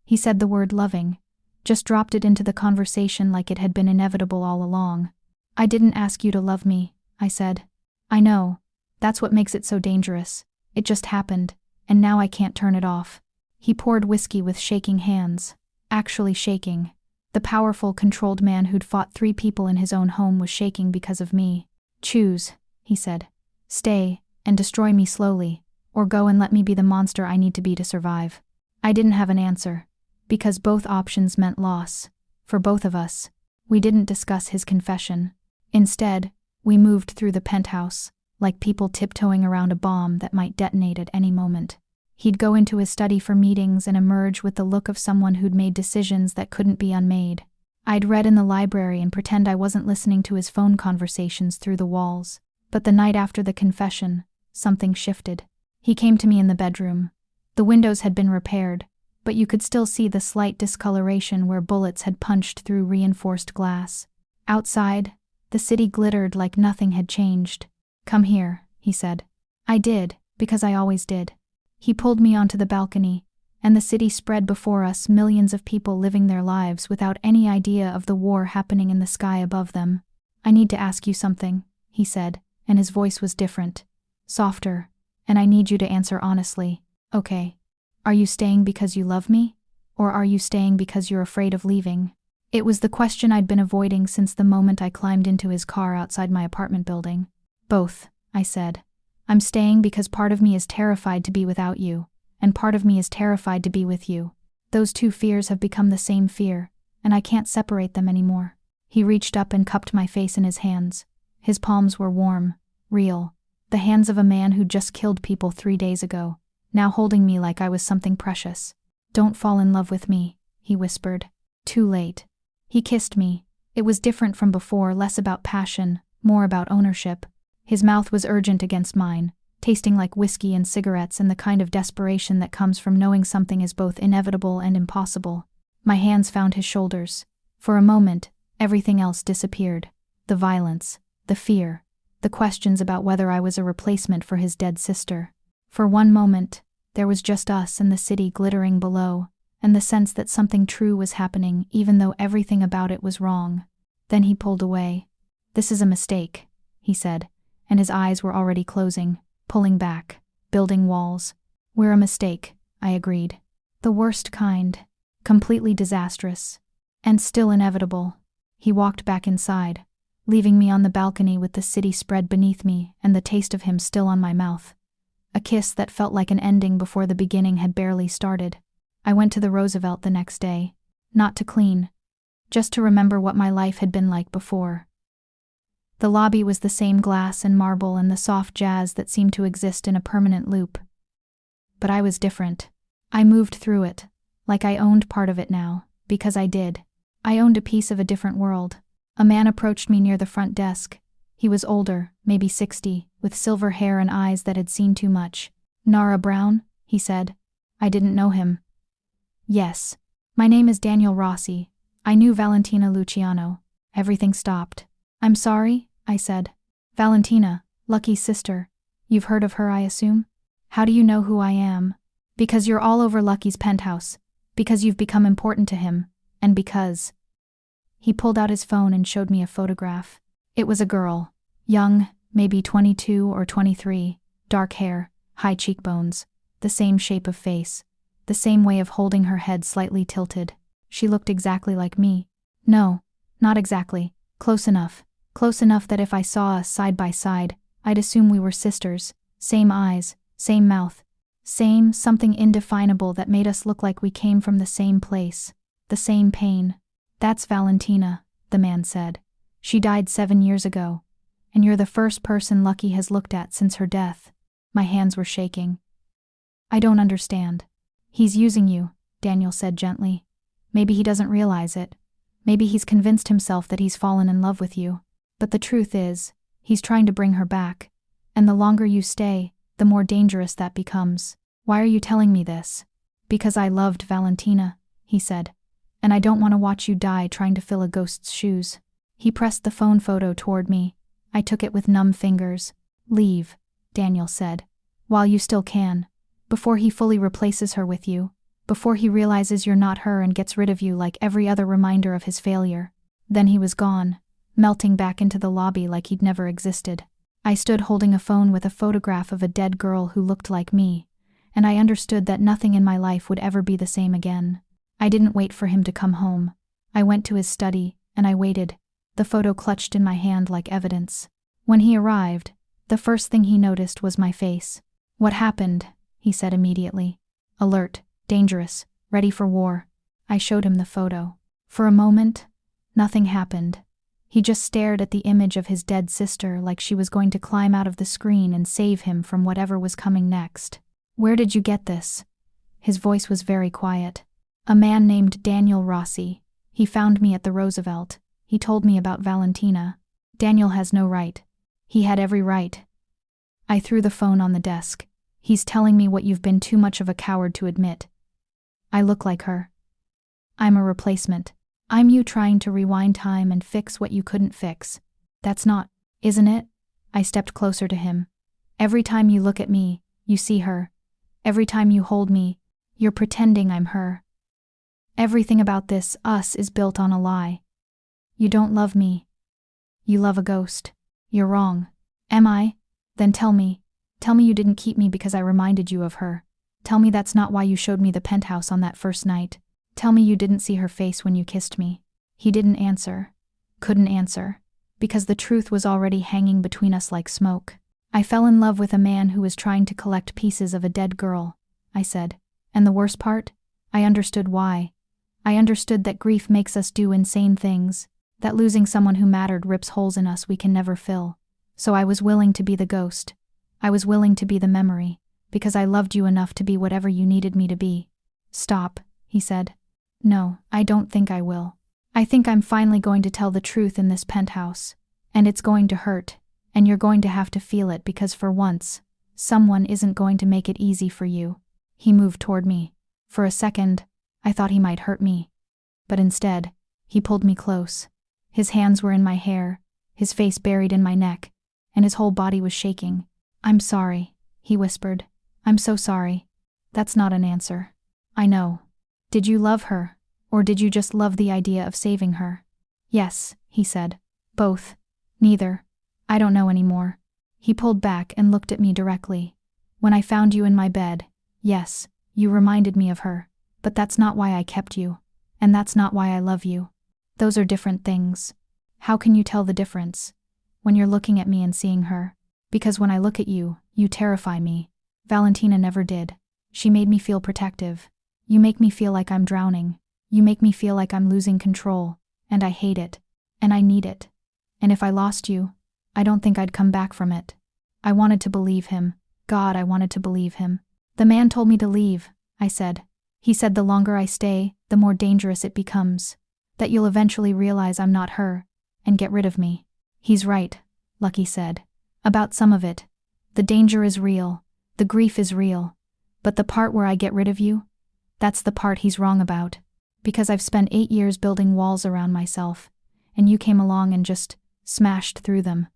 He said the word loving, just dropped it into the conversation like it had been inevitable all along. I didn't ask you to love me, I said. I know. That's what makes it so dangerous. It just happened, and now I can't turn it off. He poured whiskey with shaking hands. Actually shaking. The powerful, controlled man who'd fought 3 people in his own home was shaking because of me. Choose, he said. Stay, and destroy me slowly, or go and let me be the monster I need to be to survive. I didn't have an answer, because both options meant loss. For both of us, we didn't discuss his confession. Instead, we moved through the penthouse, like people tiptoeing around a bomb that might detonate at any moment. He'd go into his study for meetings and emerge with the look of someone who'd made decisions that couldn't be unmade. I'd read in the library and pretend I wasn't listening to his phone conversations through the walls. But the night after the confession, something shifted. He came to me in the bedroom. The windows had been repaired, but you could still see the slight discoloration where bullets had punched through reinforced glass. Outside, the city glittered like nothing had changed. "Come here," he said. I did, because I always did. He pulled me onto the balcony, and the city spread before us, millions of people living their lives without any idea of the war happening in the sky above them. "I need to ask you something," he said, and his voice was different, softer, "and I need you to answer honestly. Okay. Are you staying because you love me, or are you staying because you're afraid of leaving?" It was the question I'd been avoiding since the moment I climbed into his car outside my apartment building. "Both," I said. "I'm staying because part of me is terrified to be without you, and part of me is terrified to be with you. Those two fears have become the same fear, and I can't separate them anymore." He reached up and cupped my face in his hands. His palms were warm, real, the hands of a man who'd just killed people 3 days ago, now holding me like I was something precious. "Don't fall in love with me," he whispered. Too late. He kissed me. It was different from before, less about passion, more about ownership. His mouth was urgent against mine, tasting like whiskey and cigarettes and the kind of desperation that comes from knowing something is both inevitable and impossible. My hands found his shoulders. For a moment, everything else disappeared. The violence, the fear, the questions about whether I was a replacement for his dead sister. For one moment, there was just us and the city glittering below, and the sense that something true was happening even though everything about it was wrong. Then he pulled away. "This is a mistake," he said, and his eyes were already closing, pulling back, building walls. "We're a mistake," I agreed. "The worst kind, completely disastrous, and still inevitable." He walked back inside, leaving me on the balcony with the city spread beneath me and the taste of him still on my mouth. A kiss that felt like an ending before the beginning had barely started. I went to the Roosevelt the next day, not to clean, just to remember what my life had been like before. The lobby was the same glass and marble and the soft jazz that seemed to exist in a permanent loop. But I was different. I moved through it, like I owned part of it now, because I did. I owned a piece of a different world. A man approached me near the front desk. He was older, maybe 60, with silver hair and eyes that had seen too much. "Nara Brown?" he said. I didn't know him. "Yes. My name is Daniel Rossi. I knew Valentina Luciano." Everything stopped. "I'm sorry," I said. "Valentina, Lucky's sister. You've heard of her, I assume? How do you know who I am?" "Because you're all over Lucky's penthouse. Because you've become important to him. And because..." He pulled out his phone and showed me a photograph. It was a girl. Young, maybe 22 or 23, dark hair, high cheekbones, the same shape of face, the same way of holding her head slightly tilted. She looked exactly like me. No, not exactly. Close enough that if I saw us side by side, I'd assume we were sisters. Same eyes, same mouth, same something indefinable that made us look like we came from the same place, the same pain. "That's Valentina," the man said. "She died 7 years ago, and you're the first person Lucky has looked at since her death." My hands were shaking. "I don't understand." "He's using you," Daniel said gently. "Maybe he doesn't realize it. Maybe he's convinced himself that he's fallen in love with you. But the truth is, he's trying to bring her back. And the longer you stay, the more dangerous that becomes." "Why are you telling me this?" "Because I loved Valentina," he said. "And I don't want to watch you die trying to fill a ghost's shoes." He pressed the phone photo toward me. I took it with numb fingers. "Leave," Daniel said. "While you still can. Before he fully replaces her with you. Before he realizes you're not her and gets rid of you like every other reminder of his failure." Then he was gone, melting back into the lobby like he'd never existed. I stood holding a phone with a photograph of a dead girl who looked like me, and I understood that nothing in my life would ever be the same again. I didn't wait for him to come home. I went to his study, and I waited, the photo clutched in my hand like evidence. When he arrived, the first thing he noticed was my face. What happened? He said immediately. Alert, dangerous, ready for war. I showed him the photo. For a moment, nothing happened. He just stared at the image of his dead sister like she was going to climb out of the screen and save him from whatever was coming next. Where did you get this? His voice was very quiet. A man named Daniel Rossi. He found me at the Roosevelt. He told me about Valentina. Daniel has no right. He had every right. I threw the phone on the desk. He's telling me what you've been too much of a coward to admit. I look like her. I'm a replacement. I'm you trying to rewind time and fix what you couldn't fix. That's not, isn't it? I stepped closer to him. Every time you look at me, you see her. Every time you hold me, you're pretending I'm her. Everything about this us is built on a lie. You don't love me. You love a ghost. You're wrong. Am I? Then tell me. Tell me you didn't keep me because I reminded you of her. Tell me that's not why you showed me the penthouse on that first night. Tell me you didn't see her face when you kissed me. He didn't answer. Couldn't answer. Because the truth was already hanging between us like smoke. I fell in love with a man who was trying to collect pieces of a dead girl, I said. And the worst part? I understood why. I understood that grief makes us do insane things, that losing someone who mattered rips holes in us we can never fill. So I was willing to be the ghost. I was willing to be the memory, because I loved you enough to be whatever you needed me to be. Stop, he said. No, I don't think I will. I think I'm finally going to tell the truth in this penthouse. And it's going to hurt, and you're going to have to feel it because for once, someone isn't going to make it easy for you. He moved toward me. For a second, I thought he might hurt me. But instead, he pulled me close. His hands were in my hair, his face buried in my neck, and his whole body was shaking. I'm sorry, he whispered. I'm so sorry. That's not an answer. I know. Did you love her, or did you just love the idea of saving her? Yes, he said. Both. Neither. I don't know anymore. He pulled back and looked at me directly. When I found you in my bed, yes, you reminded me of her, but that's not why I kept you, and that's not why I love you. Those are different things. How can you tell the difference? When you're looking at me and seeing her. Because when I look at you, you terrify me. Valentina never did. She made me feel protective. You make me feel like I'm drowning. You make me feel like I'm losing control, and I hate it, and I need it. And if I lost you, I don't think I'd come back from it. I wanted to believe him. God, I wanted to believe him. The man told me to leave, I said. He said the longer I stay, the more dangerous it becomes. That you'll eventually realize I'm not her, and get rid of me. He's right, Lucky said. About some of it. The danger is real. The grief is real. But the part where I get rid of you? That's the part he's wrong about. Because I've spent 8 years building walls around myself, and you came along and just smashed through them.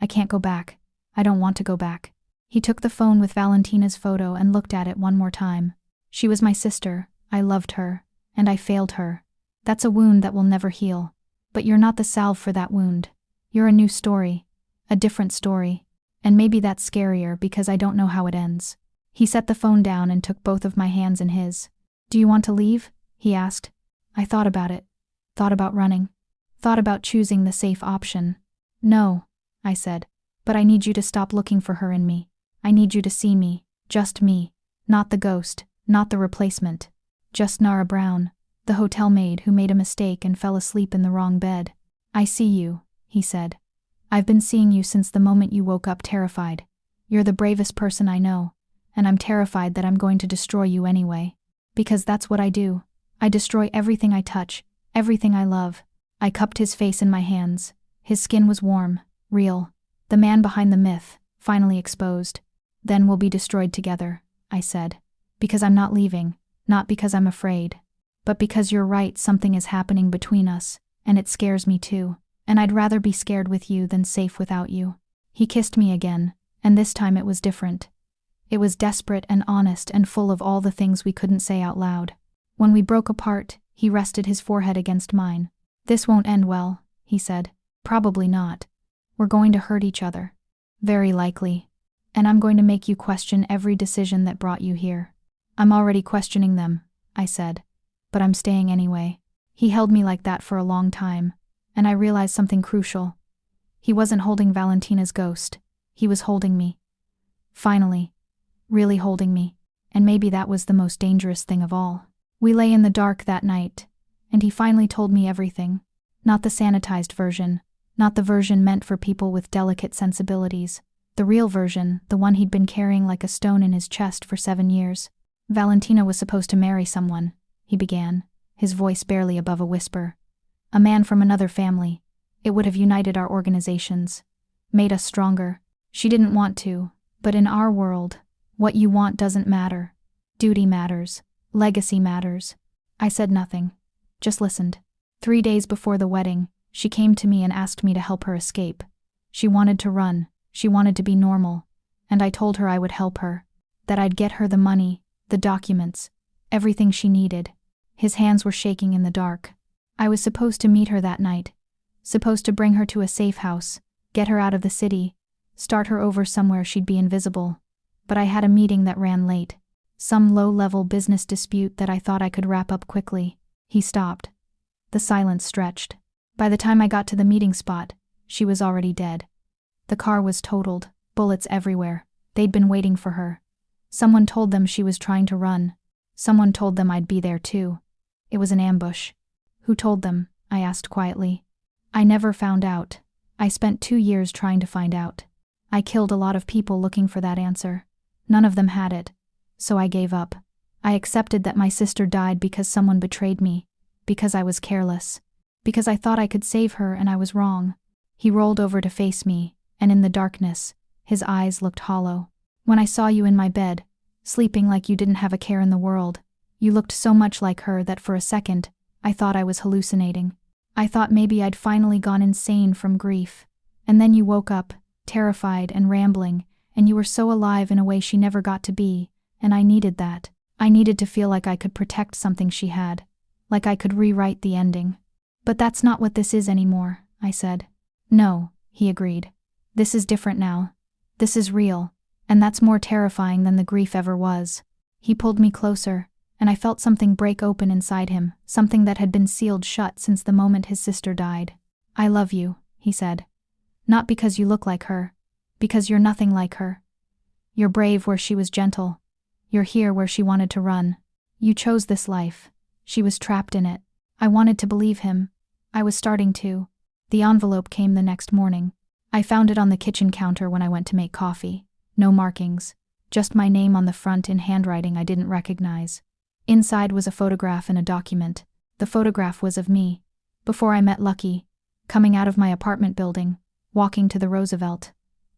I can't go back. I don't want to go back. He took the phone with Valentina's photo and looked at it one more time. She was my sister. I loved her. And I failed her. That's a wound that will never heal. But you're not the salve for that wound. You're a new story. A different story. And maybe that's scarier because I don't know how it ends. He set the phone down and took both of my hands in his. Do you want to leave? He asked. I thought about it. Thought about running. Thought about choosing the safe option. No, I said. But I need you to stop looking for her in me. I need you to see me. Just me. Not the ghost. Not the replacement. Just Nara Brown, the hotel maid who made a mistake and fell asleep in the wrong bed. I see you, he said. I've been seeing you since the moment you woke up terrified. You're the bravest person I know, and I'm terrified that I'm going to destroy you anyway. Because that's what I do. I destroy everything I touch, everything I love. I cupped his face in my hands. His skin was warm, real. The man behind the myth, finally exposed. Then we'll be destroyed together, I said. Because I'm not leaving, not because I'm afraid. But because you're right, something is happening between us, and it scares me too. And I'd rather be scared with you than safe without you. He kissed me again, and this time it was different. It was desperate and honest and full of all the things we couldn't say out loud. When we broke apart, he rested his forehead against mine. This won't end well, he said. Probably not. We're going to hurt each other. Very likely. And I'm going to make you question every decision that brought you here. I'm already questioning them, I said. But I'm staying anyway. He held me like that for a long time, and I realized something crucial. He wasn't holding Valentina's ghost. He was holding me. Finally. really holding me. And maybe that was the most dangerous thing of all. We lay in the dark that night, and he finally told me everything. Not the sanitized version, not the version meant for people with delicate sensibilities. The real version, the one he'd been carrying like a stone in his chest for 7 years. Valentina was supposed to marry someone, he began, his voice barely above a whisper. A man from another family. It would have united our organizations, made us stronger. She didn't want to, but in our world, what you want doesn't matter. Duty matters. Legacy matters. I said nothing, just listened. 3 days before the wedding, she came to me and asked me to help her escape. She wanted to run, she wanted to be normal, and I told her I would help her, that I'd get her the money, the documents, everything she needed. His hands were shaking in the dark. I was supposed to meet her that night, supposed to bring her to a safe house, get her out of the city, start her over somewhere she'd be invisible. But I had a meeting that ran late. Some low-level business dispute that I thought I could wrap up quickly. He stopped. The silence stretched. By the time I got to the meeting spot, she was already dead. The car was totaled, bullets everywhere. They'd been waiting for her. Someone told them she was trying to run. Someone told them I'd be there too. It was an ambush. Who told them? I asked quietly. I never found out. I spent 2 years trying to find out. I killed a lot of people looking for that answer. None of them had it. So I gave up. I accepted that my sister died because someone betrayed me, because I was careless, because I thought I could save her and I was wrong. He rolled over to face me, and in the darkness, his eyes looked hollow. When I saw you in my bed, sleeping like you didn't have a care in the world, you looked so much like her that for a second, I thought I was hallucinating. I thought maybe I'd finally gone insane from grief. And then you woke up, terrified and rambling, and you were so alive in a way she never got to be, and I needed that. I needed to feel like I could protect something she had, like I could rewrite the ending. But that's not what this is anymore, I said. No, he agreed. This is different now. This is real, and that's more terrifying than the grief ever was. He pulled me closer, and I felt something break open inside him, something that had been sealed shut since the moment his sister died. I love you, he said. Not because you look like her, because you're nothing like her. You're brave where she was gentle. You're here where she wanted to run. You chose this life. She was trapped in it. I wanted to believe him. I was starting to. The envelope came the next morning. I found it on the kitchen counter when I went to make coffee. No markings. Just my name on the front in handwriting I didn't recognize. Inside was a photograph and a document. The photograph was of me, before I met Lucky, coming out of my apartment building, walking to the Roosevelt.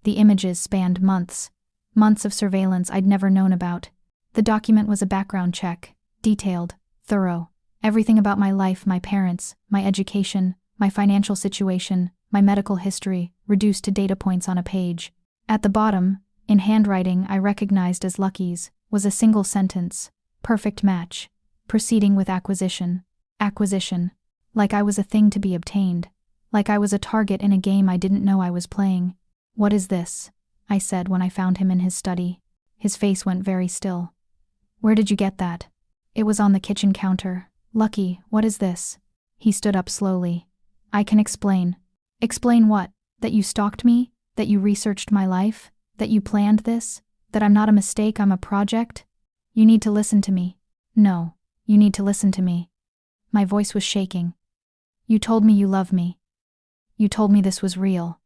The images spanned months. Months of surveillance I'd never known about. The document was a background check, detailed, thorough. Everything about my life, my parents, my education, my financial situation, my medical history, reduced to data points on a page. At the bottom, in handwriting I recognized as Lucky's, was a single sentence. Perfect match. Proceeding with acquisition. Acquisition. Like I was a thing to be obtained. Like I was a target in a game I didn't know I was playing. What is this? I said when I found him in his study. His face went very still. Where did you get that? It was on the kitchen counter. Lucky, what is this? He stood up slowly. I can explain. Explain what? That you stalked me? That you researched my life? That you planned this? That I'm not a mistake, I'm a project? You need to listen to me. No, you need to listen to me. My voice was shaking. You told me you love me. You told me this was real.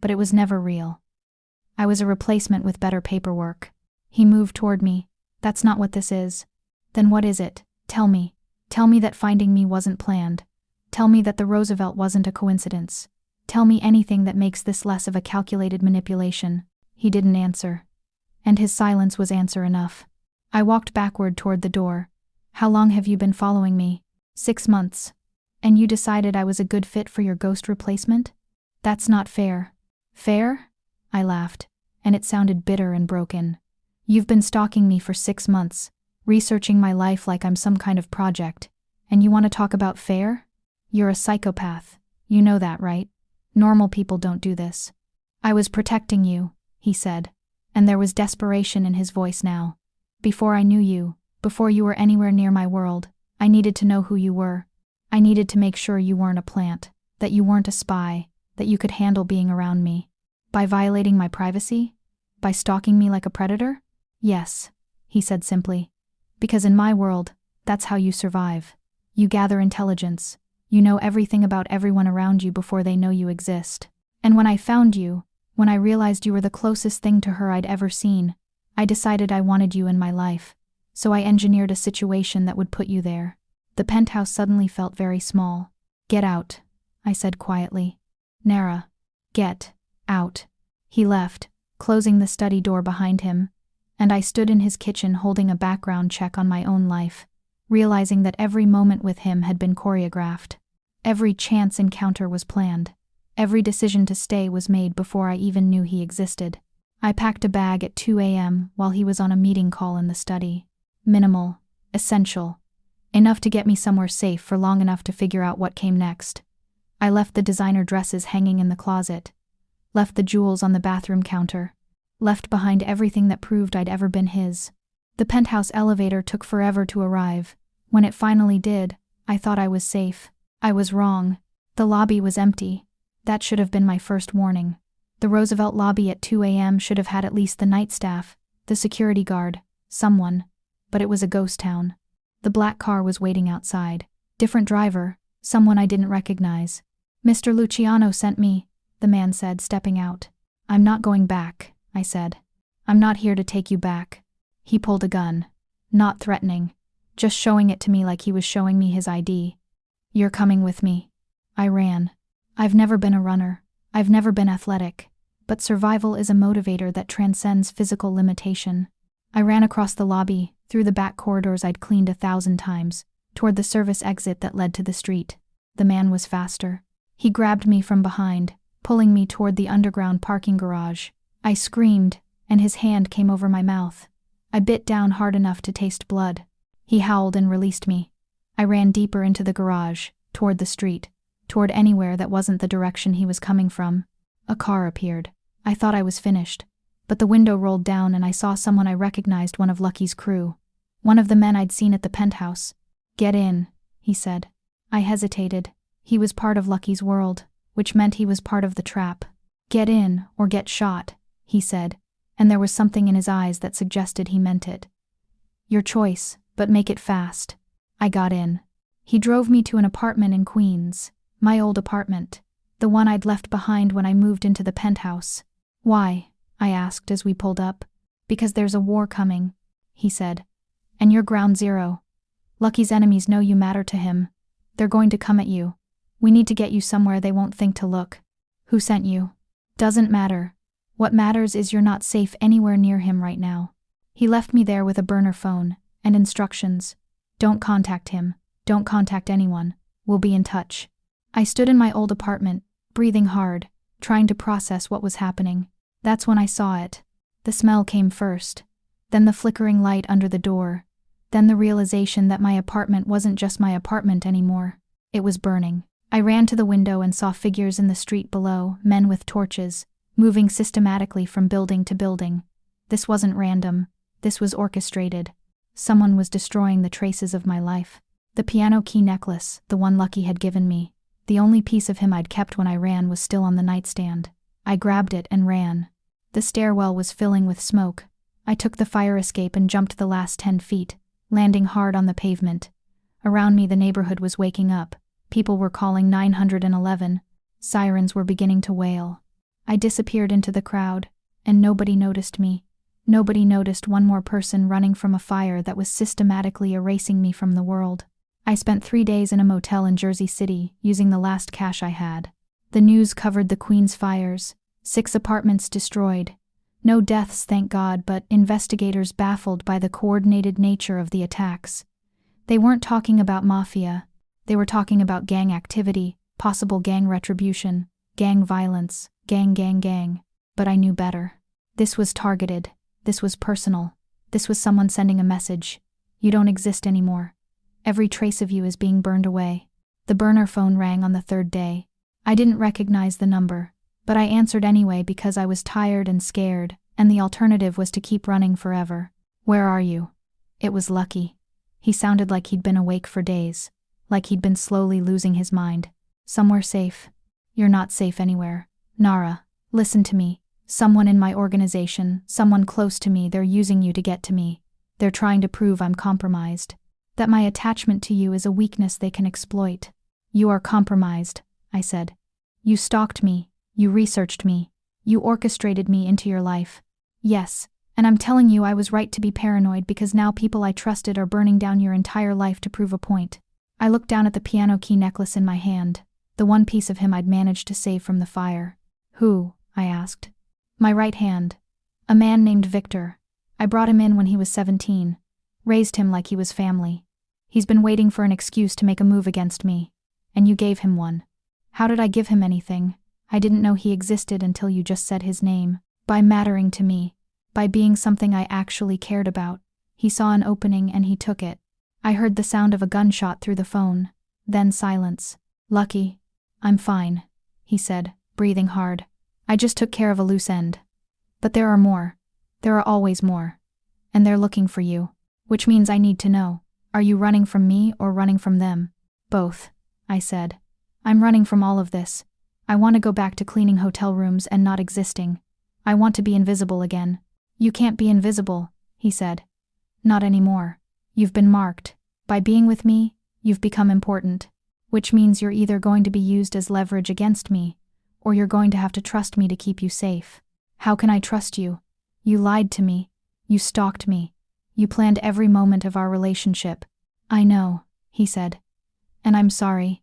But it was never real. I was a replacement with better paperwork. He moved toward me. That's not what this is. Then what is it? Tell me. Tell me that finding me wasn't planned. Tell me that the Roosevelt wasn't a coincidence. Tell me anything that makes this less of a calculated manipulation. He didn't answer. And his silence was answer enough. I walked backward toward the door. How long have you been following me? 6 months. And you decided I was a good fit for your ghost replacement? That's not fair. Fair? I laughed, and it sounded bitter and broken. You've been stalking me for 6 months, researching my life like I'm some kind of project, and you want to talk about fair? You're a psychopath. You know that, right? Normal people don't do this. I was protecting you, he said, and there was desperation in his voice now. Before I knew you, before you were anywhere near my world, I needed to know who you were. I needed to make sure you weren't a plant, that you weren't a spy, that you could handle being around me. By violating my privacy? By stalking me like a predator? Yes, he said simply. Because in my world, that's how you survive. You gather intelligence. You know everything about everyone around you before they know you exist. And when I found you, when I realized you were the closest thing to her I'd ever seen, I decided I wanted you in my life. So I engineered a situation that would put you there. The penthouse suddenly felt very small. Get out, I said quietly. Nara, get out. He left, closing the study door behind him, and I stood in his kitchen holding a background check on my own life, realizing that every moment with him had been choreographed. Every chance encounter was planned. Every decision to stay was made before I even knew he existed. I packed a bag at 2 a.m. while he was on a meeting call in the study. Minimal, essential, enough to get me somewhere safe for long enough to figure out what came next. I left the designer dresses hanging in the closet, left the jewels on the bathroom counter, left behind everything that proved I'd ever been his. The penthouse elevator took forever to arrive. When it finally did, I thought I was safe. I was wrong. The lobby was empty. That should have been my first warning. The Roosevelt lobby at 2 a.m. should have had at least the night staff, the security guard, someone. But it was a ghost town. The black car was waiting outside. Different driver, someone I didn't recognize. Mr. Luciano sent me, the man said, stepping out. I'm not going back, I said. I'm not here to take you back. He pulled a gun. Not threatening. Just showing it to me like he was showing me his ID. You're coming with me. I ran. I've never been a runner. I've never been athletic. But survival is a motivator that transcends physical limitation. I ran across the lobby, through the back corridors I'd cleaned 1,000 times, toward the service exit that led to the street. The man was faster. He grabbed me from behind, pulling me toward the underground parking garage. I screamed, and his hand came over my mouth. I bit down hard enough to taste blood. He howled and released me. I ran deeper into the garage, toward the street, toward anywhere that wasn't the direction he was coming from. A car appeared. I thought I was finished. But the window rolled down and I saw someone I recognized, one of Lucky's crew. One of the men I'd seen at the penthouse. Get in, he said. I hesitated. He was part of Lucky's world, which meant he was part of the trap. Get in, or get shot, he said, and there was something in his eyes that suggested he meant it. Your choice, but make it fast. I got in. He drove me to an apartment in Queens, my old apartment, the one I'd left behind when I moved into the penthouse. Why? I asked as we pulled up. Because there's a war coming, he said. And you're ground zero. Lucky's enemies know you matter to him. They're going to come at you. We need to get you somewhere they won't think to look. Who sent you? Doesn't matter. What matters is you're not safe anywhere near him right now. He left me there with a burner phone and instructions. Don't contact him. Don't contact anyone. We'll be in touch. I stood in my old apartment, breathing hard, trying to process what was happening. That's when I saw it. The smell came first, then the flickering light under the door, then the realization that my apartment wasn't just my apartment anymore. It was burning. I ran to the window and saw figures in the street below, men with torches, moving systematically from building to building. This wasn't random. This was orchestrated. Someone was destroying the traces of my life. The piano key necklace, the one Lucky had given me, the only piece of him I'd kept when I ran, was still on the nightstand. I grabbed it and ran. The stairwell was filling with smoke. I took the fire escape and jumped the last 10 feet, landing hard on the pavement. Around me the neighborhood was waking up. People were calling 911. Sirens were beginning to wail. I disappeared into the crowd, and nobody noticed me. Nobody noticed one more person running from a fire that was systematically erasing me from the world. I spent 3 days in a motel in Jersey City, using the last cash I had. The news covered the Queens fires, 6 apartments destroyed. No deaths, thank God, but investigators baffled by the coordinated nature of the attacks. They weren't talking about mafia. They were talking about gang activity, possible gang retribution, gang violence, gang. But I knew better. This was targeted. This was personal. This was someone sending a message. You don't exist anymore. Every trace of you is being burned away. The burner phone rang on the 3rd day. I didn't recognize the number, but I answered anyway because I was tired and scared, and the alternative was to keep running forever. Where are you? It was Lucky. He sounded like he'd been awake for days, like he'd been slowly losing his mind. Somewhere safe. You're not safe anywhere. Nara, listen to me. Someone in my organization, someone close to me, they're using you to get to me. They're trying to prove I'm compromised. That my attachment to you is a weakness they can exploit. You are compromised, I said. You stalked me, you researched me, you orchestrated me into your life. Yes, and I'm telling you I was right to be paranoid because now people I trusted are burning down your entire life to prove a point. I looked down at the piano key necklace in my hand, the one piece of him I'd managed to save from the fire. Who? I asked. My right hand. A man named Victor. I brought him in when he was 17. Raised him like he was family. He's been waiting for an excuse to make a move against me. And you gave him one. How did I give him anything? I didn't know he existed until you just said his name. By mattering to me. By being something I actually cared about. He saw an opening and he took it. I heard the sound of a gunshot through the phone. Then silence. Lucky. I'm fine, he said, breathing hard. I just took care of a loose end. But there are more. There are always more. And they're looking for you. Which means I need to know. Are you running from me or running from them? Both, I said. I'm running from all of this. I want to go back to cleaning hotel rooms and not existing. I want to be invisible again. You can't be invisible, he said. Not anymore. You've been marked. By being with me, you've become important. Which means you're either going to be used as leverage against me, or you're going to have to trust me to keep you safe. How can I trust you? You lied to me. You stalked me. You planned every moment of our relationship. I know, he said. And I'm sorry.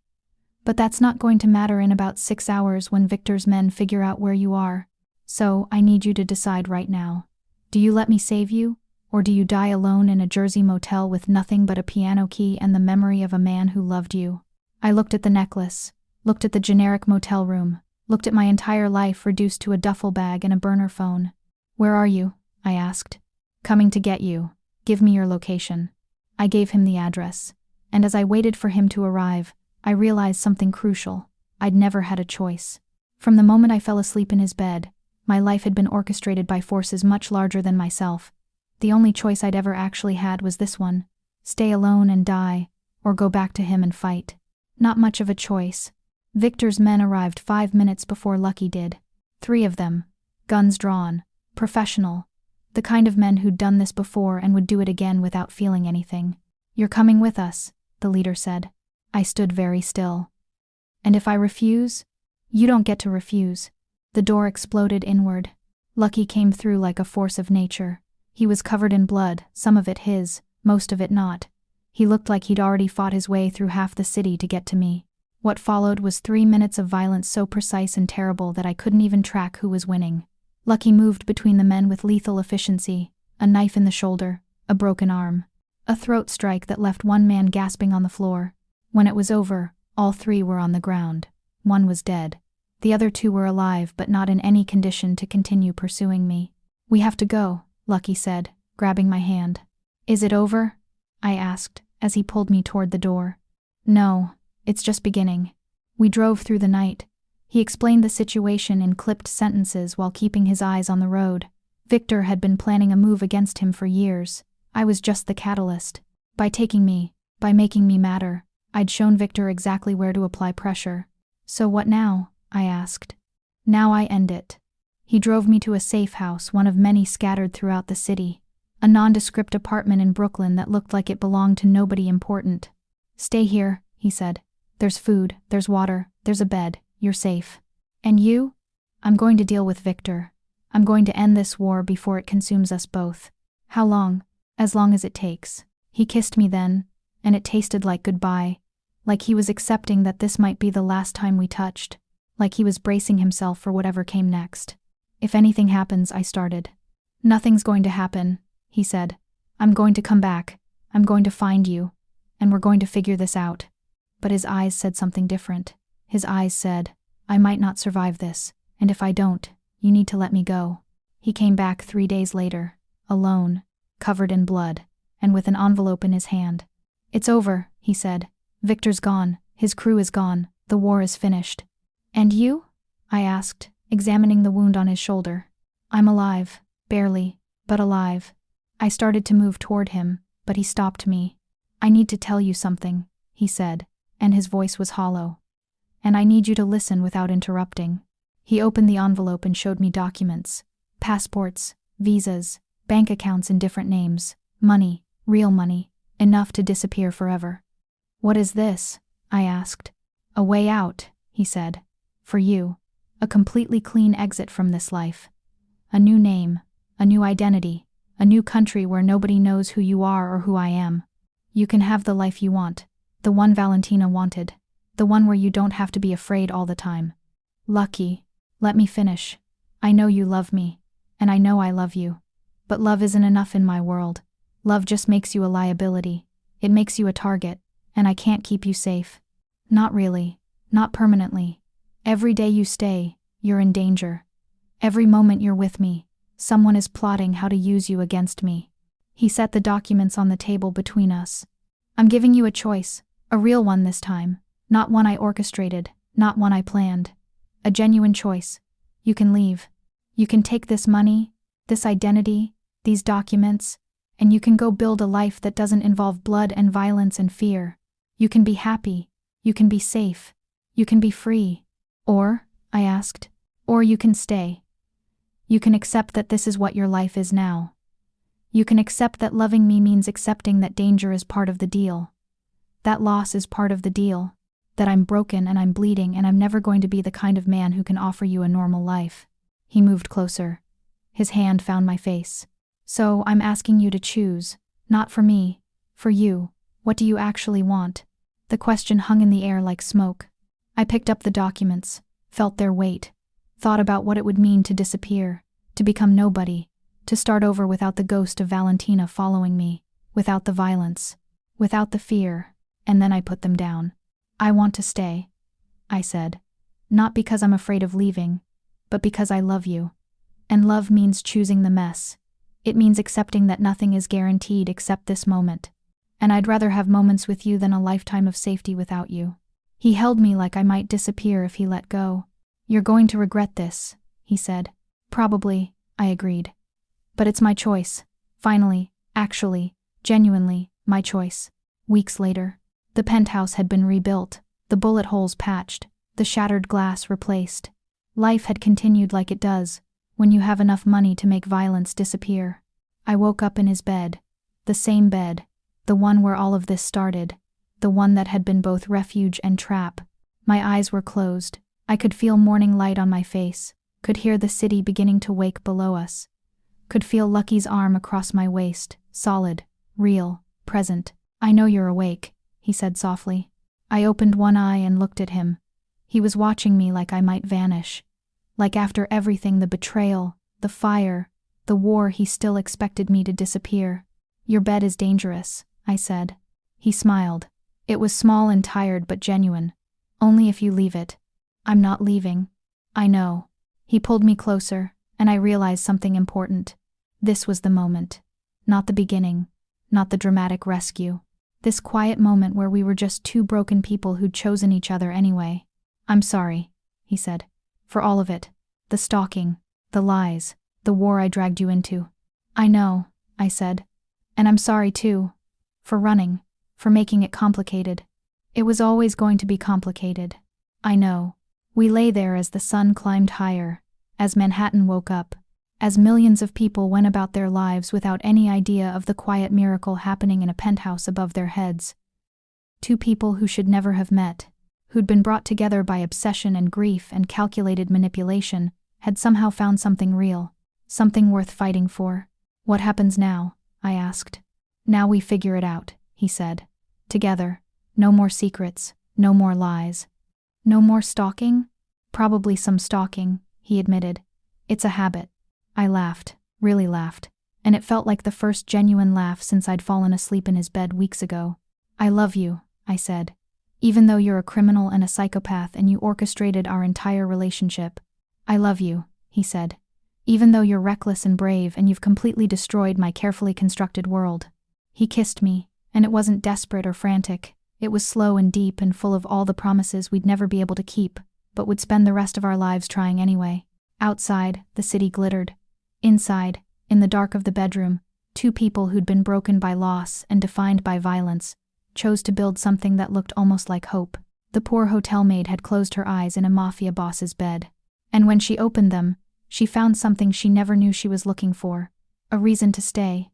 But that's not going to matter in about 6 hours when Victor's men figure out where you are. So, I need you to decide right now. Do you let me save you, or do you die alone in a Jersey motel with nothing but a piano key and the memory of a man who loved you? I looked at the necklace, looked at the generic motel room, looked at my entire life reduced to a duffel bag and a burner phone. Where are you? I asked. Coming to get you. Give me your location. I gave him the address, and as I waited for him to arrive, I realized something crucial. I'd never had a choice. From the moment I fell asleep in his bed, my life had been orchestrated by forces much larger than myself. The only choice I'd ever actually had was this one: stay alone and die, or go back to him and fight. Not much of a choice. Victor's men arrived 5 minutes before Lucky did. 3 of them. Guns drawn. Professional. The kind of men who'd done this before and would do it again without feeling anything. You're coming with us, the leader said. I stood very still. And if I refuse? You don't get to refuse. The door exploded inward. Lucky came through like a force of nature. He was covered in blood, some of it his, most of it not. He looked like he'd already fought his way through half the city to get to me. What followed was 3 minutes of violence so precise and terrible that I couldn't even track who was winning. Lucky moved between the men with lethal efficiency, a knife in the shoulder, a broken arm. A throat strike that left one man gasping on the floor. When it was over, all 3 were on the ground. One was dead. The other 2 were alive but not in any condition to continue pursuing me. We have to go, Lucky said, grabbing my hand. Is it over? I asked, as he pulled me toward the door. No, it's just beginning. We drove through the night. He explained the situation in clipped sentences while keeping his eyes on the road. Victor had been planning a move against him for years. I was just the catalyst. By taking me, by making me matter, I'd shown Victor exactly where to apply pressure. So what now? I asked. Now I end it. He drove me to a safe house, one of many scattered throughout the city. A nondescript apartment in Brooklyn that looked like it belonged to nobody important. Stay here, he said. There's food, there's water, there's a bed, you're safe. And you? I'm going to deal with Victor. I'm going to end this war before it consumes us both. How long? As long as it takes. He kissed me then, and it tasted like goodbye. Like he was accepting that this might be the last time we touched. Like he was bracing himself for whatever came next. If anything happens, I started. Nothing's going to happen, he said. I'm going to come back. I'm going to find you. And we're going to figure this out. But his eyes said something different. His eyes said, I might not survive this, and if I don't, you need to let me go. He came back 3 days later, alone, covered in blood, and with an envelope in his hand. It's over, he said. Victor's gone, his crew is gone, the war is finished. And you? I asked, examining the wound on his shoulder. I'm alive, barely, but alive. I started to move toward him, but he stopped me. I need to tell you something, he said, and his voice was hollow. And I need you to listen without interrupting. He opened the envelope and showed me documents. Passports, visas, bank accounts in different names, money, real money, enough to disappear forever. "What is this?" I asked. "A way out," he said. "For you. A completely clean exit from this life. A new name, a new identity, a new country where nobody knows who you are or who I am. You can have the life you want, the one Valentina wanted, the one where you don't have to be afraid all the time." "Lucky, let me finish. I know you love me, and I know I love you. But love isn't enough in my world. Love just makes you a liability. It makes you a target, and I can't keep you safe. Not really, not permanently. Every day you stay, you're in danger. Every moment you're with me, someone is plotting how to use you against me." He set the documents on the table between us. "I'm giving you a choice, a real one this time, not one I orchestrated, not one I planned. A genuine choice. You can leave. You can take this money, this identity, these documents, and you can go build a life that doesn't involve blood and violence and fear. You can be happy. You can be safe. You can be free. Or," I asked, "or you can stay. You can accept that this is what your life is now. You can accept that loving me means accepting that danger is part of the deal. That loss is part of the deal. That I'm broken and I'm bleeding and I'm never going to be the kind of man who can offer you a normal life." He moved closer. His hand found my face. "So I'm asking you to choose, not for me, for you. What do you actually want?" The question hung in the air like smoke. I picked up the documents, felt their weight, thought about what it would mean to disappear, to become nobody, to start over without the ghost of Valentina following me, without the violence, without the fear, and then I put them down. "I want to stay," I said. "Not because I'm afraid of leaving, but because I love you. And love means choosing the mess. It means accepting that nothing is guaranteed except this moment. And I'd rather have moments with you than a lifetime of safety without you." He held me like I might disappear if he let go. "You're going to regret this," he said. "Probably," I agreed. "But it's my choice. Finally, actually, genuinely, my choice." Weeks later, the penthouse had been rebuilt, the bullet holes patched, the shattered glass replaced. Life had continued like it does, when you have enough money to make violence disappear. I woke up in his bed, the same bed, the one where all of this started, the one that had been both refuge and trap. My eyes were closed. I could feel morning light on my face, could hear the city beginning to wake below us, could feel Lucky's arm across my waist, solid, real, present. "I know you're awake," he said softly. I opened one eye and looked at him. He was watching me like I might vanish. Like after everything, the betrayal, the fire, the war, he still expected me to disappear. "Your bed is dangerous," I said. He smiled. It was small and tired but genuine. "Only if you leave it." "I'm not leaving." "I know." He pulled me closer, and I realized something important. This was the moment. Not the beginning. Not the dramatic rescue. This quiet moment where we were just two broken people who'd chosen each other anyway. "I'm sorry," he said. "For all of it. The stalking, the lies, the war I dragged you into." "I know," I said. "And I'm sorry too. For running. For making it complicated. It was always going to be complicated. I know." We lay there as the sun climbed higher, as Manhattan woke up, as millions of people went about their lives without any idea of the quiet miracle happening in a penthouse above their heads. Two people who should never have met, who'd been brought together by obsession and grief and calculated manipulation, had somehow found something real, something worth fighting for. "What happens now?" I asked. "Now we figure it out," he said. "Together. No more secrets, no more lies. No more stalking?" "Probably some stalking," he admitted. "It's a habit." I laughed, really laughed, and it felt like the first genuine laugh since I'd fallen asleep in his bed weeks ago. "I love you," I said. "Even though you're a criminal and a psychopath and you orchestrated our entire relationship. I love you," he said. "Even though you're reckless and brave and you've completely destroyed my carefully constructed world." He kissed me, and it wasn't desperate or frantic. It was slow and deep and full of all the promises we'd never be able to keep, but would spend the rest of our lives trying anyway. Outside, the city glittered. Inside, in the dark of the bedroom, two people who'd been broken by loss and defined by violence chose to build something that looked almost like hope. The poor hotel maid had closed her eyes in a mafia boss's bed. And when she opened them, she found something she never knew she was looking for: a reason to stay.